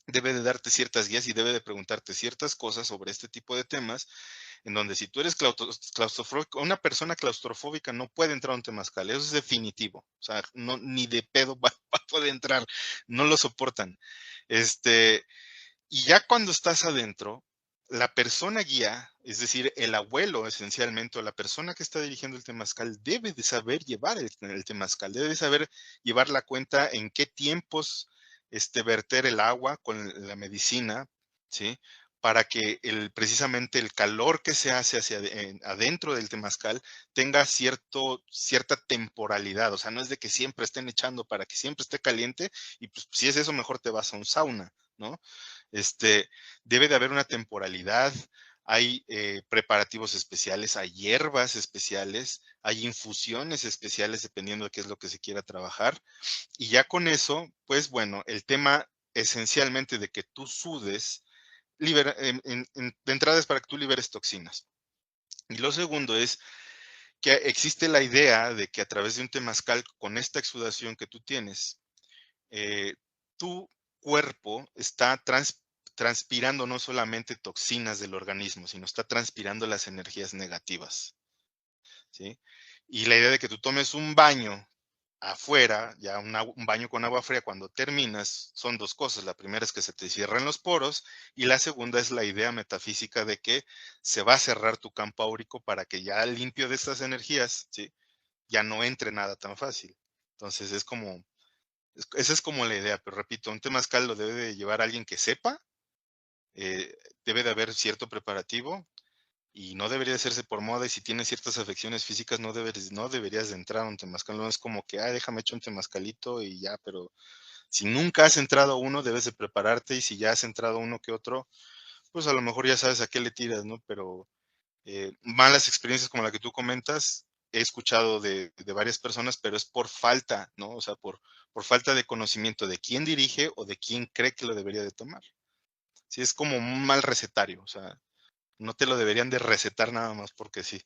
debe de darte ciertas guías y debe de preguntarte ciertas cosas sobre este tipo de temas, en donde si tú eres claustrofóbico, una persona claustrofóbica no puede entrar a un temazcal, eso es definitivo, o sea, no, ni de pedo va a poder entrar, no lo soportan. Y ya cuando estás adentro, la persona guía, es decir, el abuelo esencialmente, o la persona que está dirigiendo el temazcal, debe de saber llevar el temazcal, debe de saber llevar la cuenta en qué tiempos verter el agua con la medicina, ¿sí? Para que precisamente el calor que se hace adentro del temazcal tenga cierta temporalidad, o sea, no es de que siempre estén echando para que siempre esté caliente, y pues si es eso, mejor te vas a un sauna, ¿no? Debe de haber una temporalidad, hay preparativos especiales, hay hierbas especiales, hay infusiones especiales dependiendo de qué es lo que se quiera trabajar. Y ya con eso, pues bueno, el tema esencialmente de que tú sudes, de entrada es para que tú liberes toxinas. Y lo segundo es que existe la idea de que a través de un temazcal, con esta exudación que tú tienes, tu cuerpo está transpirando no solamente toxinas del organismo, sino está transpirando las energías negativas, ¿sí? Y la idea de que tú tomes un baño afuera, ya un baño con agua fría, cuando terminas, son dos cosas. La primera es que se te cierran los poros, y la segunda es la idea metafísica de que se va a cerrar tu campo áurico para que ya limpio de estas energías, ¿sí? Ya no entre nada tan fácil. Entonces esa es como la idea, pero repito, un temazcal lo debe de llevar alguien que sepa, debe de haber cierto preparativo, y no debería de hacerse por moda, y si tienes ciertas afecciones físicas no deberías de entrar a un temazcal, no es como que, déjame echar un temazcalito y ya, pero si nunca has entrado a uno, debes de prepararte, y si ya has entrado a uno que otro, pues a lo mejor ya sabes a qué le tiras, ¿no? Pero malas experiencias como la que tú comentas, he escuchado de varias personas, pero es por falta, ¿no? O sea, por falta de conocimiento de quién dirige o de quién cree que lo debería de tomar. Sí, es como un mal recetario, o sea, no te lo deberían de recetar nada más porque sí.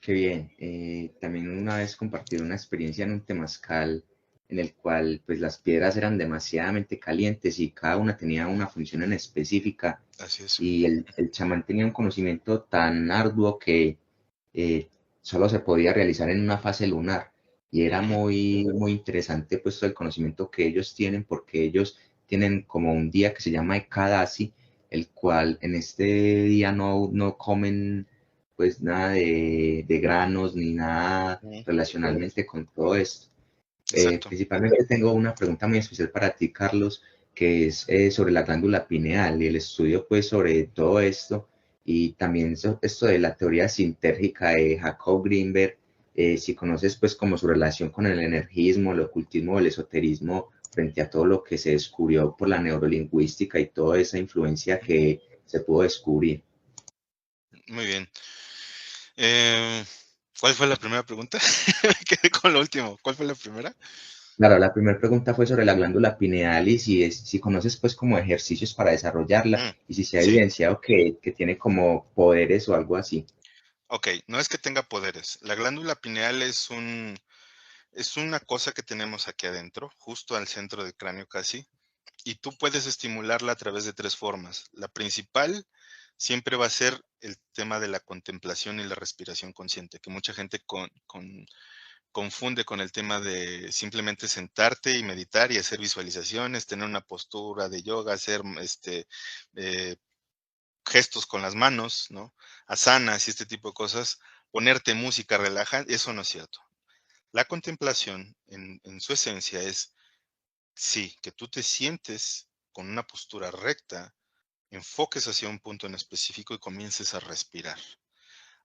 Qué bien. También una vez compartí una experiencia en un temazcal en el cual pues las piedras eran demasiadamente calientes y cada una tenía una función en específica, Así es. y el chamán tenía un conocimiento tan arduo que eh, solo se podía realizar en una fase lunar, y era Ujú. muy interesante pues todo el conocimiento que ellos tienen, porque ellos tienen como un día que se llama Ekadasi, el cual en este día no comen pues nada de granos ni nada Ujú. relacionalmente con todo esto. Exacto. Principalmente tengo una pregunta muy especial para ti, Carlos, que es sobre la glándula pineal y el estudio pues sobre todo esto, y también esto de la teoría sintérgica de Jacob Greenberg. Si conoces pues como su relación con el energismo, el ocultismo, el esoterismo, frente a todo lo que se descubrió por la neurolingüística y toda esa influencia que se pudo descubrir. Muy bien. ¿Cuál fue la primera pregunta? Me quedé con lo último. ¿Cuál fue la primera? Claro, la primera pregunta fue sobre la glándula pineal y si conoces pues como ejercicios para desarrollarla, y si se ha Sí. evidenciado que tiene como poderes o algo así. Ok, no es que tenga poderes. La glándula pineal es una cosa que tenemos aquí adentro, justo al centro del cráneo casi, y tú puedes estimularla a través de tres formas. La principal siempre va a ser el tema de la contemplación y la respiración consciente, que mucha gente confunde con el tema de simplemente sentarte y meditar y hacer visualizaciones, tener una postura de yoga, hacer eh, gestos con las manos, ¿no? Asanas y este tipo de cosas, ponerte música relaja, eso no es cierto. La contemplación en su esencia es, sí, que tú te sientes con una postura recta, enfoques hacia un punto en específico y comiences a respirar.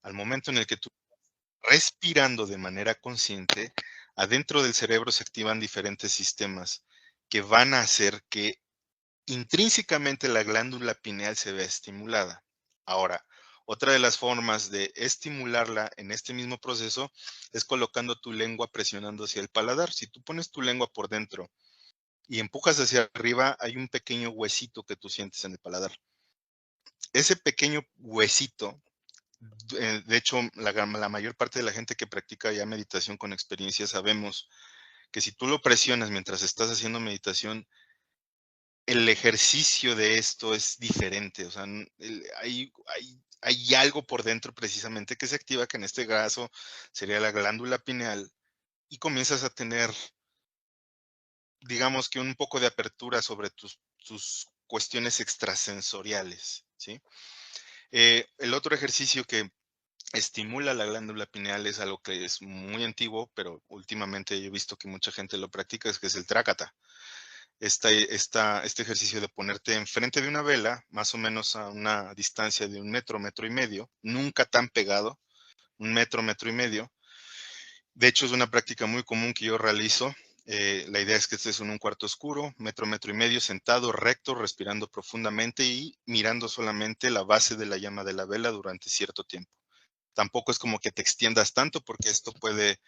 Al momento en el que tú respirando de manera consciente, adentro del cerebro se activan diferentes sistemas que van a hacer que intrínsecamente la glándula pineal se vea estimulada. Ahora, otra de las formas de estimularla en este mismo proceso es colocando tu lengua presionando hacia el paladar. Si tú pones tu lengua por dentro y empujas hacia arriba, hay un pequeño huesito que tú sientes en el paladar. Ese pequeño huesito De hecho, la mayor parte de la gente que practica ya meditación con experiencia sabemos que si tú lo presionas mientras estás haciendo meditación, el ejercicio de esto es diferente. O sea, hay algo por dentro precisamente que se activa, que en este caso sería la glándula pineal, y comienzas a tener, digamos que un poco de apertura sobre tus cuestiones extrasensoriales, ¿sí? El otro ejercicio que estimula la glándula pineal es algo que es muy antiguo, pero últimamente yo he visto que mucha gente lo practica, es que es el trácata. Este ejercicio de ponerte enfrente de una vela, más o menos a una distancia de 1 metro, metro y medio, nunca tan pegado, 1 metro, metro y medio. De hecho, es una práctica muy común que yo realizo. La idea es que estés en un cuarto oscuro, metro, metro y medio, sentado, recto, respirando profundamente y mirando solamente la base de la llama de la vela durante cierto tiempo. Tampoco es como que te extiendas tanto porque esto puede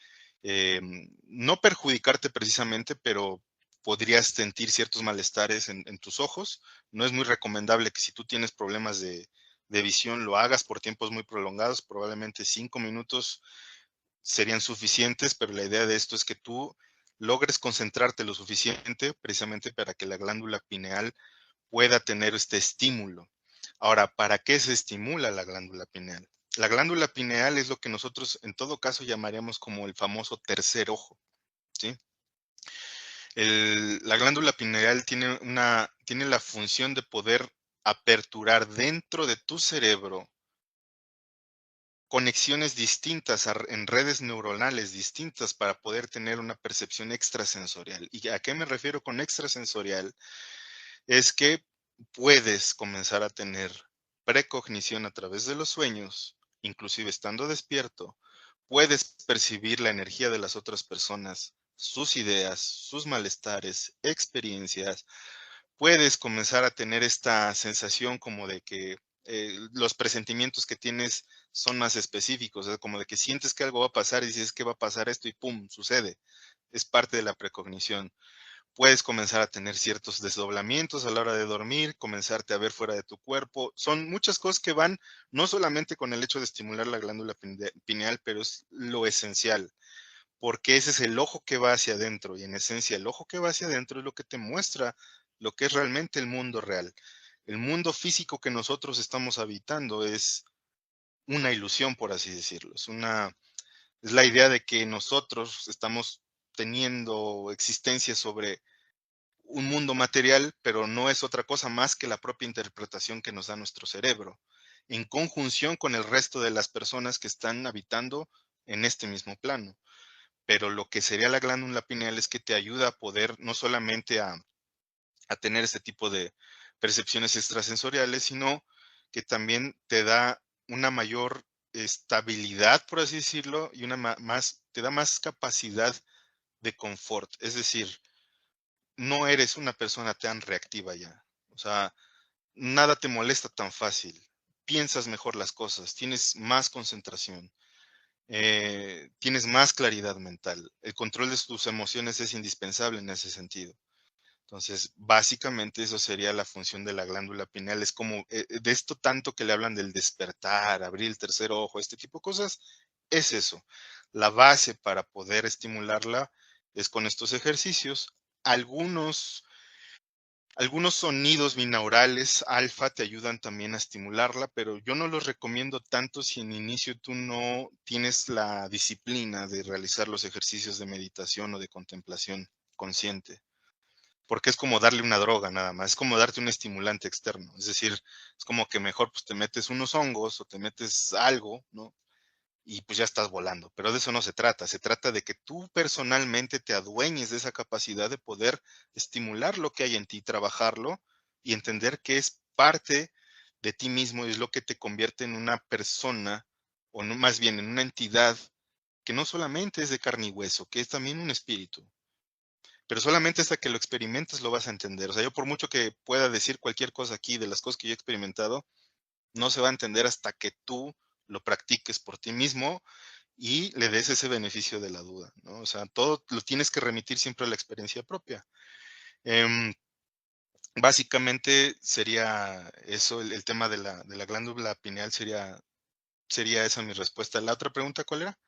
no perjudicarte precisamente, pero podrías sentir ciertos malestares en tus ojos. No es muy recomendable que si tú tienes problemas de visión lo hagas por tiempos muy prolongados, probablemente 5 minutos serían suficientes, pero la idea de esto es que tú logres concentrarte lo suficiente precisamente para que la glándula pineal pueda tener este estímulo. Ahora, ¿para qué se estimula la glándula pineal? La glándula pineal es lo que nosotros en todo caso llamaríamos como el famoso tercer ojo, ¿sí? La glándula pineal tiene la función de poder aperturar dentro de tu cerebro conexiones distintas en redes neuronales distintas para poder tener una percepción extrasensorial. ¿Y a qué me refiero con extrasensorial? Es que puedes comenzar a tener precognición a través de los sueños, inclusive estando despierto, puedes percibir la energía de las otras personas, sus ideas, sus malestares, experiencias, puedes comenzar a tener esta sensación como de que los presentimientos que tienes son más específicos, o sea, como de que sientes que algo va a pasar y dices que va a pasar esto y ¡pum! Sucede. Es parte de la precognición. Puedes comenzar a tener ciertos desdoblamientos a la hora de dormir, comenzarte a ver fuera de tu cuerpo. Son muchas cosas que van no solamente con el hecho de estimular la glándula pineal, pero es lo esencial, porque ese es el ojo que va hacia adentro y en esencia el ojo que va hacia adentro es lo que te muestra lo que es realmente el mundo real. El mundo físico que nosotros estamos habitando es una ilusión, por así decirlo. Es la idea de que nosotros estamos teniendo existencia sobre un mundo material, pero no es otra cosa más que la propia interpretación que nos da nuestro cerebro, en conjunción con el resto de las personas que están habitando en este mismo plano. Pero lo que sería la glándula pineal es que te ayuda a poder no solamente a tener este tipo de percepciones extrasensoriales, sino que también te da una mayor estabilidad, por así decirlo, y te da más capacidad de confort. Es decir, no eres una persona tan reactiva ya. O sea, nada te molesta tan fácil. Piensas mejor las cosas, tienes más concentración, tienes más claridad mental. El control de tus emociones es indispensable en ese sentido. Entonces, básicamente eso sería la función de la glándula pineal. Es como de esto tanto que le hablan del despertar, abrir el tercer ojo, este tipo de cosas, es eso. La base para poder estimularla es con estos ejercicios. Algunos algunos sonidos binaurales alfa te ayudan también a estimularla, pero yo no los recomiendo tanto si en inicio tú no tienes la disciplina de realizar los ejercicios de meditación o de contemplación consciente, porque es como darle una droga nada más, es como darte un estimulante externo, es decir, es como que mejor pues te metes unos hongos o te metes algo, ¿no? Y pues ya estás volando. Pero de eso no se trata de que tú personalmente te adueñes de esa capacidad de poder estimular lo que hay en ti, trabajarlo y entender que es parte de ti mismo y es lo que te convierte en una persona, o no, más bien en una entidad que no solamente es de carne y hueso, que es también un espíritu. Pero solamente hasta que lo experimentas lo vas a entender. O sea, yo por mucho que pueda decir cualquier cosa aquí de las cosas que yo he experimentado, no se va a entender hasta que tú lo practiques por ti mismo y le des ese beneficio de la duda, ¿no? O sea, todo lo tienes que remitir siempre a la experiencia propia. Em, Básicamente sería eso, el tema de la glándula pineal sería sería esa mi respuesta. ¿La otra pregunta cuál era?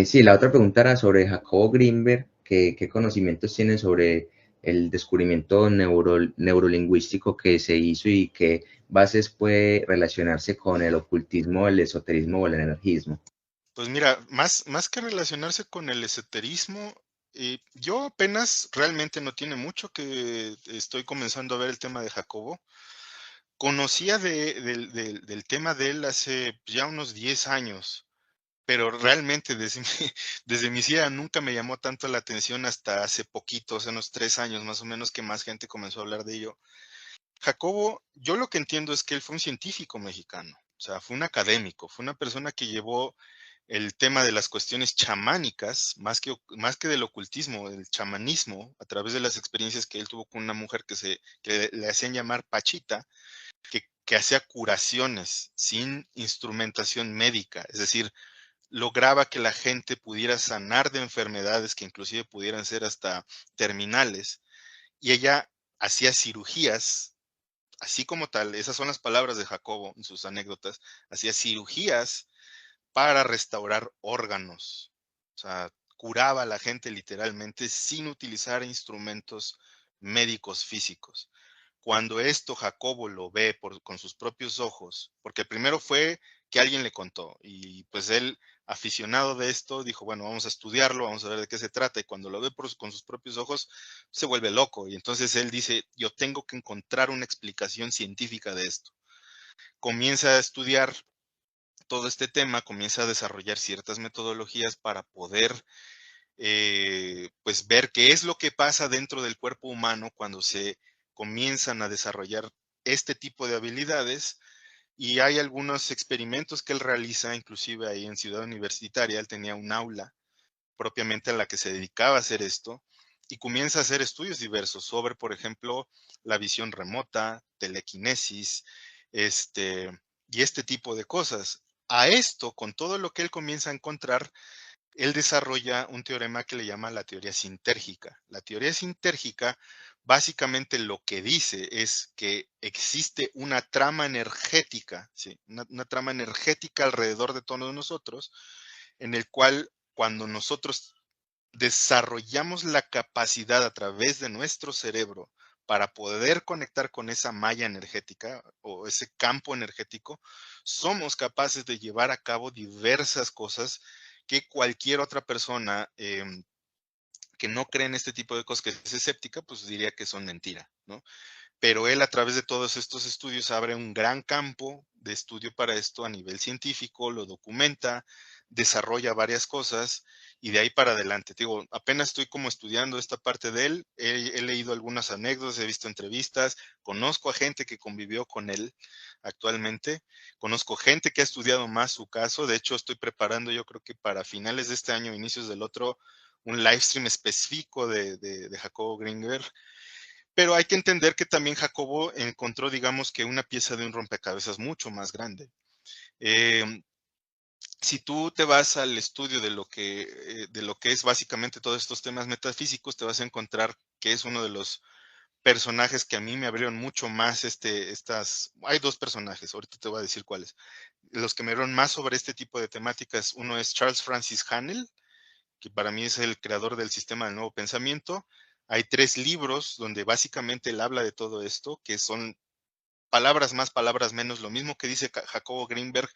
Sí, la otra pregunta era sobre Jacobo Greenberg, qué conocimientos tiene sobre el descubrimiento neurolingüístico que se hizo y qué bases puede relacionarse con el ocultismo, el esoterismo o el energismo. Pues mira, más que relacionarse con el esoterismo, yo apenas realmente no tiene mucho que estoy comenzando a ver el tema de Jacobo. Conocía del tema de él hace ya unos 10 años, pero realmente desde mi silla nunca me llamó tanto la atención hasta hace poquito, hace unos 3 años más o menos, que más gente comenzó a hablar de ello. Jacobo, yo lo que entiendo es que él fue un científico mexicano, o sea, fue un académico, fue una persona que llevó el tema de las cuestiones chamánicas, más que del ocultismo, del chamanismo, a través de las experiencias que él tuvo con una mujer que le hacían llamar Pachita, que hacía curaciones sin instrumentación médica, es decir, lograba que la gente pudiera sanar de enfermedades que inclusive pudieran ser hasta terminales, y ella hacía cirugías, así como tal, esas son las palabras de Jacobo en sus anécdotas, hacía cirugías para restaurar órganos. O sea, curaba a la gente literalmente sin utilizar instrumentos médicos físicos. Cuando esto Jacobo lo ve con sus propios ojos, porque primero fue que alguien le contó y pues él, aficionado de esto, dijo, bueno, vamos a estudiarlo, vamos a ver de qué se trata, y cuando lo ve con sus propios ojos, se vuelve loco, y entonces él dice, yo tengo que encontrar una explicación científica de esto. Comienza a estudiar todo este tema, comienza a desarrollar ciertas metodologías para poder pues ver qué es lo que pasa dentro del cuerpo humano cuando se comienzan a desarrollar este tipo de habilidades. Y hay algunos experimentos que él realiza, inclusive ahí en Ciudad Universitaria, él tenía un aula propiamente a la que se dedicaba a hacer esto, y comienza a hacer estudios diversos sobre, por ejemplo, la visión remota, telequinesis, y este tipo de cosas. A esto, con todo lo que él comienza a encontrar, él desarrolla un teorema que le llama la teoría sintérgica. La teoría sintérgica básicamente lo que dice es que existe una trama energética, ¿sí? Una trama energética alrededor de todos nosotros, en el cual cuando nosotros desarrollamos la capacidad a través de nuestro cerebro para poder conectar con esa malla energética o ese campo energético, somos capaces de llevar a cabo diversas cosas que cualquier otra persona que no cree en este tipo de cosas, que es escéptica, pues diría que son mentira, ¿no? Pero él a través de todos estos estudios abre un gran campo de estudio para esto a nivel científico, lo documenta, desarrolla varias cosas y de ahí para adelante. Te digo, apenas estoy como estudiando esta parte de él, he leído algunas anécdotas, he visto entrevistas, conozco a gente que convivió con él actualmente, conozco gente que ha estudiado más su caso, de hecho estoy preparando yo creo que para finales de este año, inicios del otro, un live stream específico de Jacobo Greenberg, pero hay que entender que también Jacobo encontró, digamos, que una pieza de un rompecabezas mucho más grande. Em, si tú te vas al estudio de lo que es básicamente todos estos temas metafísicos, te vas a encontrar que es uno de los personajes que a mí me abrieron mucho más hay dos personajes, ahorita te voy a decir cuáles. Los que me abrieron más sobre este tipo de temáticas, uno es Charles Francis Hanel, que para mí es el creador del sistema del nuevo pensamiento. Hay 3 libros donde básicamente él habla de todo esto, que son palabras más, palabras menos, lo mismo que dice Jacobo Greenberg,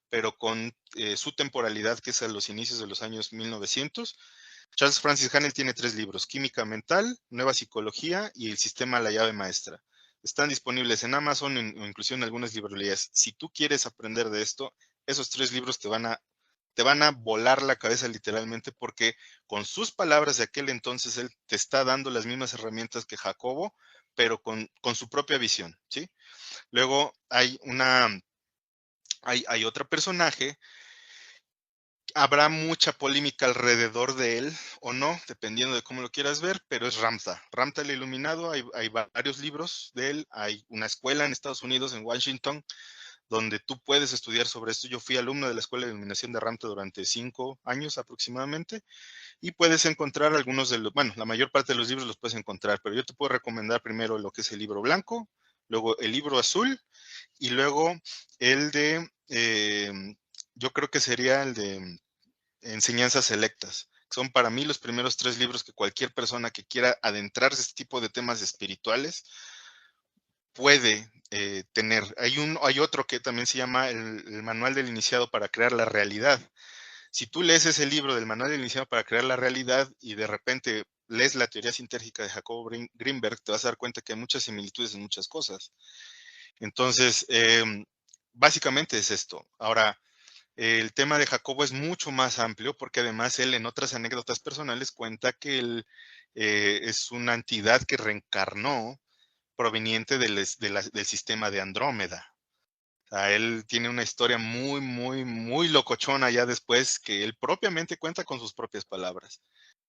pero con su temporalidad, que es a los inicios de los años 1900. Charles Francis Hanel tiene 3 libros, Química Mental, Nueva Psicología y El Sistema La Llave Maestra. Están disponibles en Amazon o inclusive en algunas librerías. Si tú quieres aprender de esto, esos 3 libros te van a volar la cabeza literalmente, porque con sus palabras de aquel entonces él te está dando las mismas herramientas que Jacobo, pero con su propia visión, ¿sí? Luego hay otro personaje, habrá mucha polémica alrededor de él o no, dependiendo de cómo lo quieras ver, pero es Ramtha. Ramtha el Iluminado, hay varios libros de él, hay una escuela en Estados Unidos, en Washington, donde tú puedes estudiar sobre esto. Yo fui alumno de la Escuela de Iluminación de Ramtha durante 5 años aproximadamente, y puedes encontrar algunos de los, bueno, la mayor parte de los libros los puedes encontrar, pero yo te puedo recomendar primero lo que es el libro blanco, luego el libro azul y luego el de, yo creo que sería el de Enseñanzas Selectas. Son para mí los primeros 3 libros que cualquier persona que quiera adentrarse a este tipo de temas espirituales puede tener. Hay otro que también se llama el Manual del Iniciado para Crear la Realidad. Si tú lees ese libro del Manual del Iniciado para Crear la Realidad y de repente lees la teoría sintérgica de Jacobo Greenberg, te vas a dar cuenta que hay muchas similitudes en muchas cosas. Entonces, básicamente es esto. Ahora, el tema de Jacobo es mucho más amplio porque además él en otras anécdotas personales cuenta que él es una entidad que reencarnó proveniente del sistema de Andrómeda. O sea, él tiene una historia muy, muy, muy locochona ya después que él propiamente cuenta con sus propias palabras.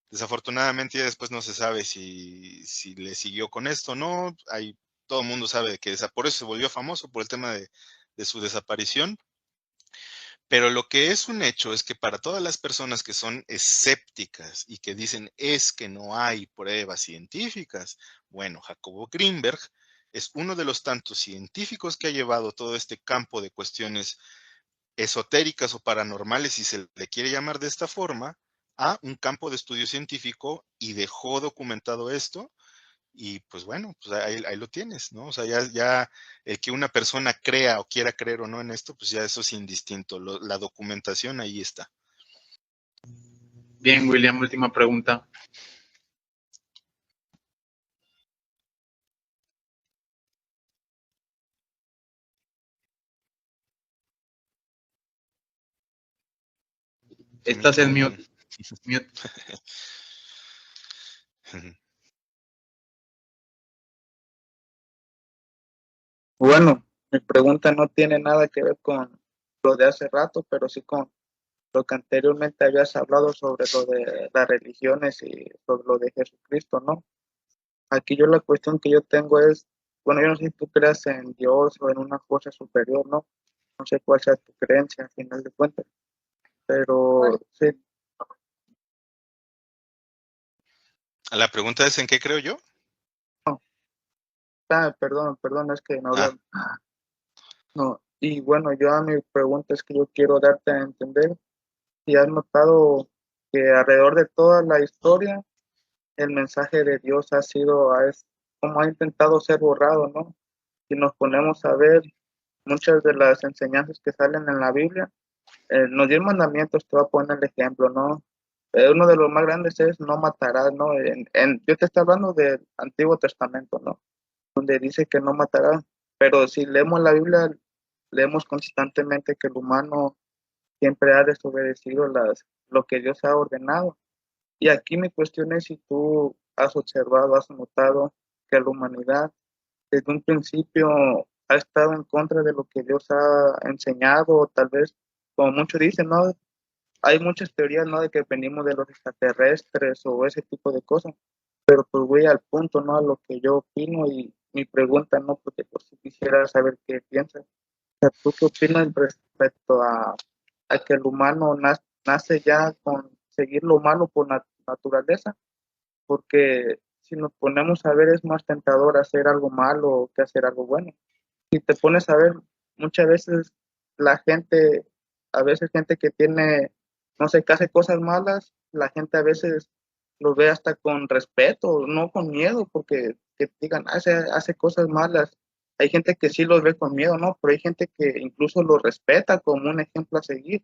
Desafortunadamente ya después no se sabe si le siguió con esto o no. Todo el mundo sabe que por eso se volvió famoso, por el tema de su desaparición. Pero lo que es un hecho es que para todas las personas que son escépticas y que dicen es que no hay pruebas científicas, bueno, Jacobo Greenberg es uno de los tantos científicos que ha llevado todo este campo de cuestiones esotéricas o paranormales, si se le quiere llamar de esta forma, a un campo de estudio científico y dejó documentado esto. Y pues bueno, pues ahí lo tienes, ¿no? O sea, ya el que una persona crea o quiera creer o no en esto, pues ya eso es indistinto. La documentación ahí está. Bien, William, última pregunta. Estás en mute. Mute. Bueno, mi pregunta no tiene nada que ver con lo de hace rato, pero sí con lo que anteriormente habías hablado sobre lo de las religiones y sobre lo de Jesucristo, ¿no? Aquí yo la cuestión que yo tengo es, bueno, yo no sé si tú creas en Dios o en una fuerza superior, ¿no? No sé cuál sea tu creencia al final de cuentas, pero sí, La pregunta es, ¿en qué creo yo? perdón, es que no hablaba. No, y bueno, yo a mi pregunta es que yo quiero darte a entender si has notado que alrededor de toda la historia el mensaje de Dios ha sido, como ha intentado ser borrado, ¿no? Si nos ponemos a ver muchas de las enseñanzas que salen en la Biblia, los 10 mandamientos, te voy a poner el ejemplo, ¿no? Uno de los más grandes es no matarás, ¿no? Yo te estoy hablando del Antiguo Testamento, ¿no? Donde dice que no matarás, pero si leemos la Biblia, leemos constantemente que el humano siempre ha desobedecido lo que Dios ha ordenado. Y aquí mi cuestión es si tú has observado, has notado que la humanidad desde un principio ha estado en contra de lo que Dios ha enseñado, o tal vez, como muchos dicen, ¿no? Hay muchas teorías, ¿no? De que venimos de los extraterrestres o ese tipo de cosas, pero pues voy al punto, ¿no? A lo que yo opino y mi pregunta, ¿no? Porque pues si quisiera saber qué piensas. O sea, ¿tú qué opinas respecto a que el humano nace ya con seguir lo malo por naturaleza? Porque si nos ponemos a ver es más tentador hacer algo malo que hacer algo bueno. Si te pones a ver, muchas veces la gente, a veces gente que tiene, no sé, que hace cosas malas, la gente a veces lo ve hasta con respeto, no con miedo, porque que digan, hace cosas malas. Hay gente que sí los ve con miedo, ¿no? Pero hay gente que incluso lo respeta como un ejemplo a seguir.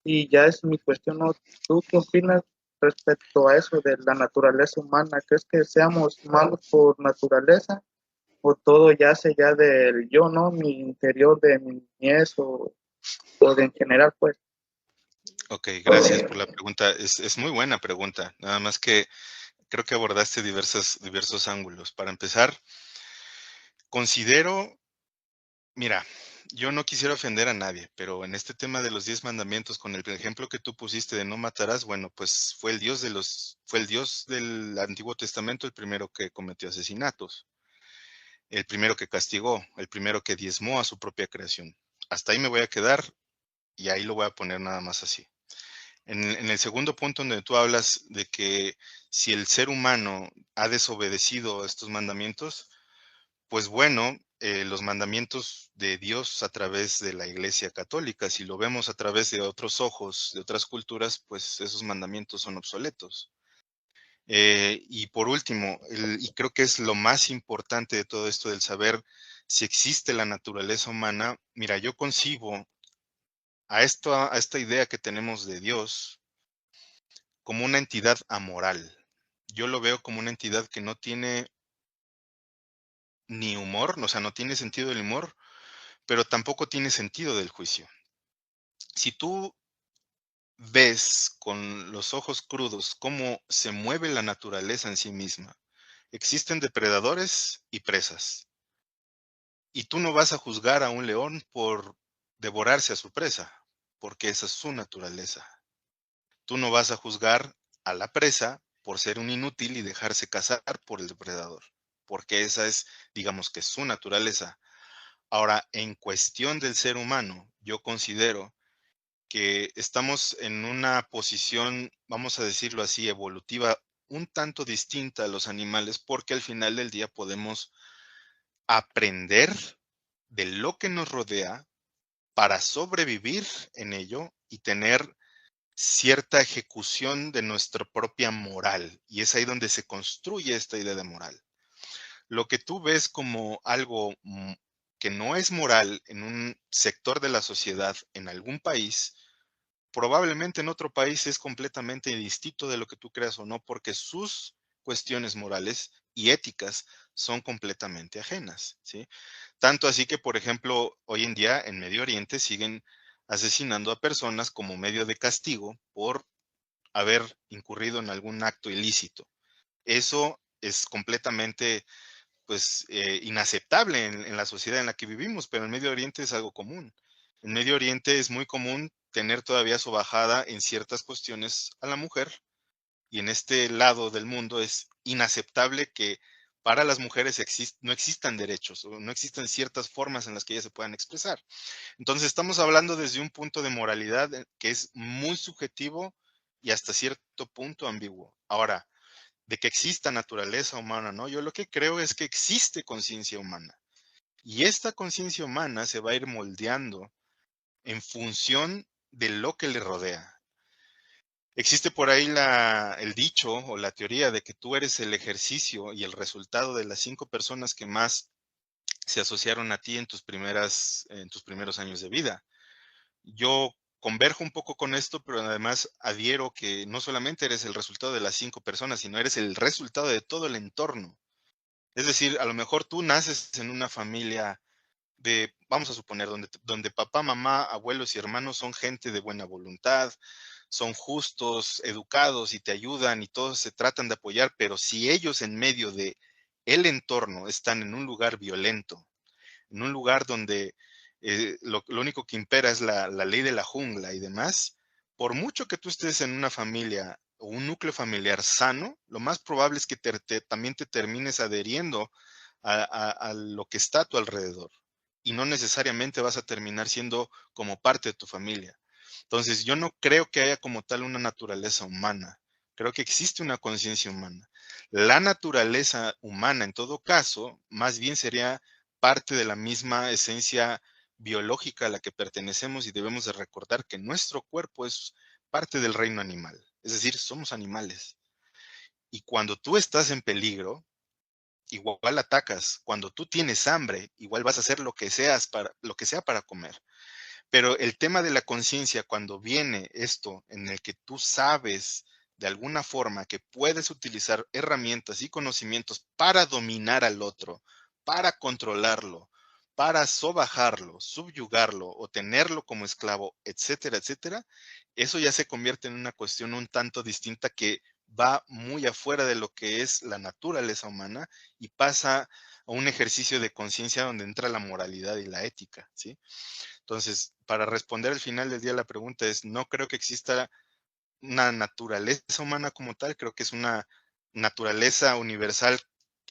Y ya es mi cuestión, ¿no? ¿Tú qué opinas respecto a eso de la naturaleza humana? ¿Crees que seamos malos por naturaleza o todo yace ya del yo, ¿no? Mi interior de mi niñez o de en general, pues. Ok, gracias por la pregunta. Es muy buena pregunta. Nada más que creo que abordaste diversos ángulos. Para empezar, considero, mira, yo no quisiera ofender a nadie, pero en este tema de los 10 mandamientos, con el ejemplo que tú pusiste de no matarás, bueno, pues fue el Dios del Antiguo Testamento el primero que cometió asesinatos, el primero que castigó, el primero que diezmó a su propia creación. Hasta ahí me voy a quedar y ahí lo voy a poner nada más así. En el segundo punto donde tú hablas de que si el ser humano ha desobedecido estos mandamientos, pues bueno, los mandamientos de Dios a través de la Iglesia Católica. Si lo vemos a través de otros ojos, de otras culturas, pues esos mandamientos son obsoletos. Y por último, y creo que es lo más importante de todo esto del saber si existe la naturaleza humana. Mira, yo concibo a esta idea que tenemos de Dios como una entidad amoral. Yo lo veo como una entidad que no tiene ni humor, o sea, no tiene sentido del humor, pero tampoco tiene sentido del juicio. Si tú ves con los ojos crudos cómo se mueve la naturaleza en sí misma, existen depredadores y presas. Y tú no vas a juzgar a un león por devorarse a su presa, porque esa es su naturaleza. Tú no vas a juzgar a la presa por ser un inútil y dejarse cazar por el depredador, porque esa es, digamos que su naturaleza. Ahora, en cuestión del ser humano, yo considero que estamos en una posición, vamos a decirlo así, evolutiva, un tanto distinta a los animales, porque al final del día podemos aprender de lo que nos rodea para sobrevivir en ello y tener cierta ejecución de nuestra propia moral. Y es ahí donde se construye esta idea de moral. Lo que tú ves como algo que no es moral en un sector de la sociedad, en algún país, probablemente en otro país es completamente distinto de lo que tú creas o no, porque sus cuestiones morales y éticas son completamente ajenas, ¿sí? Tanto así que, por ejemplo, hoy en día en Medio Oriente siguen asesinando a personas como medio de castigo por haber incurrido en algún acto ilícito. Eso es completamente, pues, inaceptable en la sociedad en la que vivimos, pero en Medio Oriente es algo común. En Medio Oriente es muy común tener todavía sobajada en ciertas cuestiones a la mujer, y en este lado del mundo es inaceptable que para las mujeres no existan derechos o no existan ciertas formas en las que ellas se puedan expresar. Entonces estamos hablando desde un punto de moralidad que es muy subjetivo y hasta cierto punto ambiguo. Ahora, de que exista naturaleza humana, ¿no? Yo lo que creo es que existe conciencia humana. Y esta conciencia humana se va a ir moldeando en función de lo que le rodea. Existe por ahí el dicho o la teoría de que tú eres el ejercicio y el resultado de las 5 personas que más se asociaron a ti en tus primeros años de vida. Yo converjo un poco con esto, pero además adhiero que no solamente eres el resultado de las 5 personas, sino eres el resultado de todo el entorno. Es decir, a lo mejor tú naces en una familia vamos a suponer, donde papá, mamá, abuelos y hermanos son gente de buena voluntad, son justos, educados y te ayudan y todos se tratan de apoyar, pero si ellos en medio de el entorno están en un lugar violento, en un lugar donde lo único que impera es la ley de la jungla y demás, por mucho que tú estés en una familia o un núcleo familiar sano, lo más probable es que también te termines adheriendo a lo que está a tu alrededor y no necesariamente vas a terminar siendo como parte de tu familia. Entonces, yo no creo que haya como tal una naturaleza humana. Creo que existe una conciencia humana. La naturaleza humana, en todo caso, más bien sería parte de la misma esencia biológica a la que pertenecemos y debemos de recordar que nuestro cuerpo es parte del reino animal. Es decir, somos animales. Y cuando tú estás en peligro, igual atacas. Cuando tú tienes hambre, igual vas a hacer lo que sea para comer. Pero el tema de la conciencia, cuando viene esto en el que tú sabes de alguna forma que puedes utilizar herramientas y conocimientos para dominar al otro, para controlarlo, para sobajarlo, subyugarlo o tenerlo como esclavo, etcétera, etcétera, eso ya se convierte en una cuestión un tanto distinta que va muy afuera de lo que es la naturaleza humana y pasa a un ejercicio de conciencia donde entra la moralidad y la ética, ¿sí? Entonces, para responder al final del día la pregunta es, no creo que exista una naturaleza humana como tal, creo que es una naturaleza universal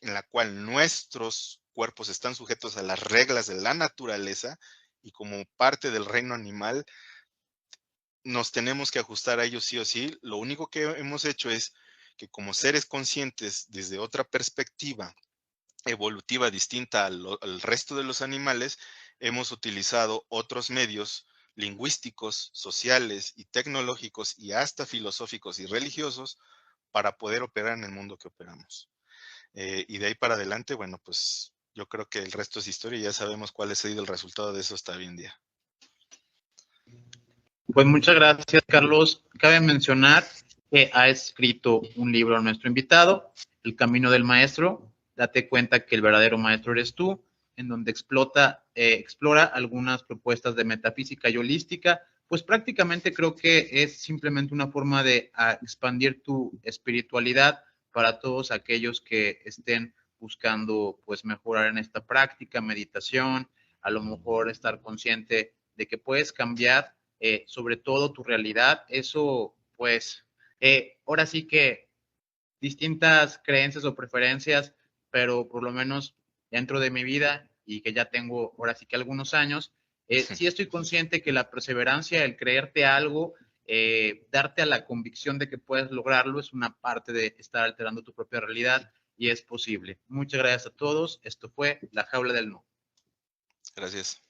en la cual nuestros cuerpos están sujetos a las reglas de la naturaleza y como parte del reino animal nos tenemos que ajustar a ellos sí o sí. Lo único que hemos hecho es que como seres conscientes desde otra perspectiva evolutiva distinta al resto de los animales, hemos utilizado otros medios lingüísticos, sociales y tecnológicos y hasta filosóficos y religiosos para poder operar en el mundo que operamos. Y de ahí para adelante, bueno, pues yo creo que el resto es historia y ya sabemos cuál ha sido el resultado de eso hasta hoy en día. Pues muchas gracias, Carlos. Cabe mencionar que ha escrito un libro a nuestro invitado, El Camino del Maestro. Date cuenta que el verdadero maestro eres tú, en donde explora algunas propuestas de metafísica y holística. Pues prácticamente creo que es simplemente una forma de expandir tu espiritualidad para todos aquellos que estén buscando pues mejorar en esta práctica, meditación, a lo mejor estar consciente de que puedes cambiar sobre todo tu realidad. Eso, pues, ahora sí que distintas creencias o preferencias, pero por lo menos dentro de mi vida y que ya tengo ahora sí que algunos años, sí estoy consciente que la perseverancia, el creerte algo, darte a la convicción de que puedes lograrlo es una parte de estar alterando tu propia realidad y es posible. Muchas gracias a todos. Esto fue La Jaula del No. Gracias.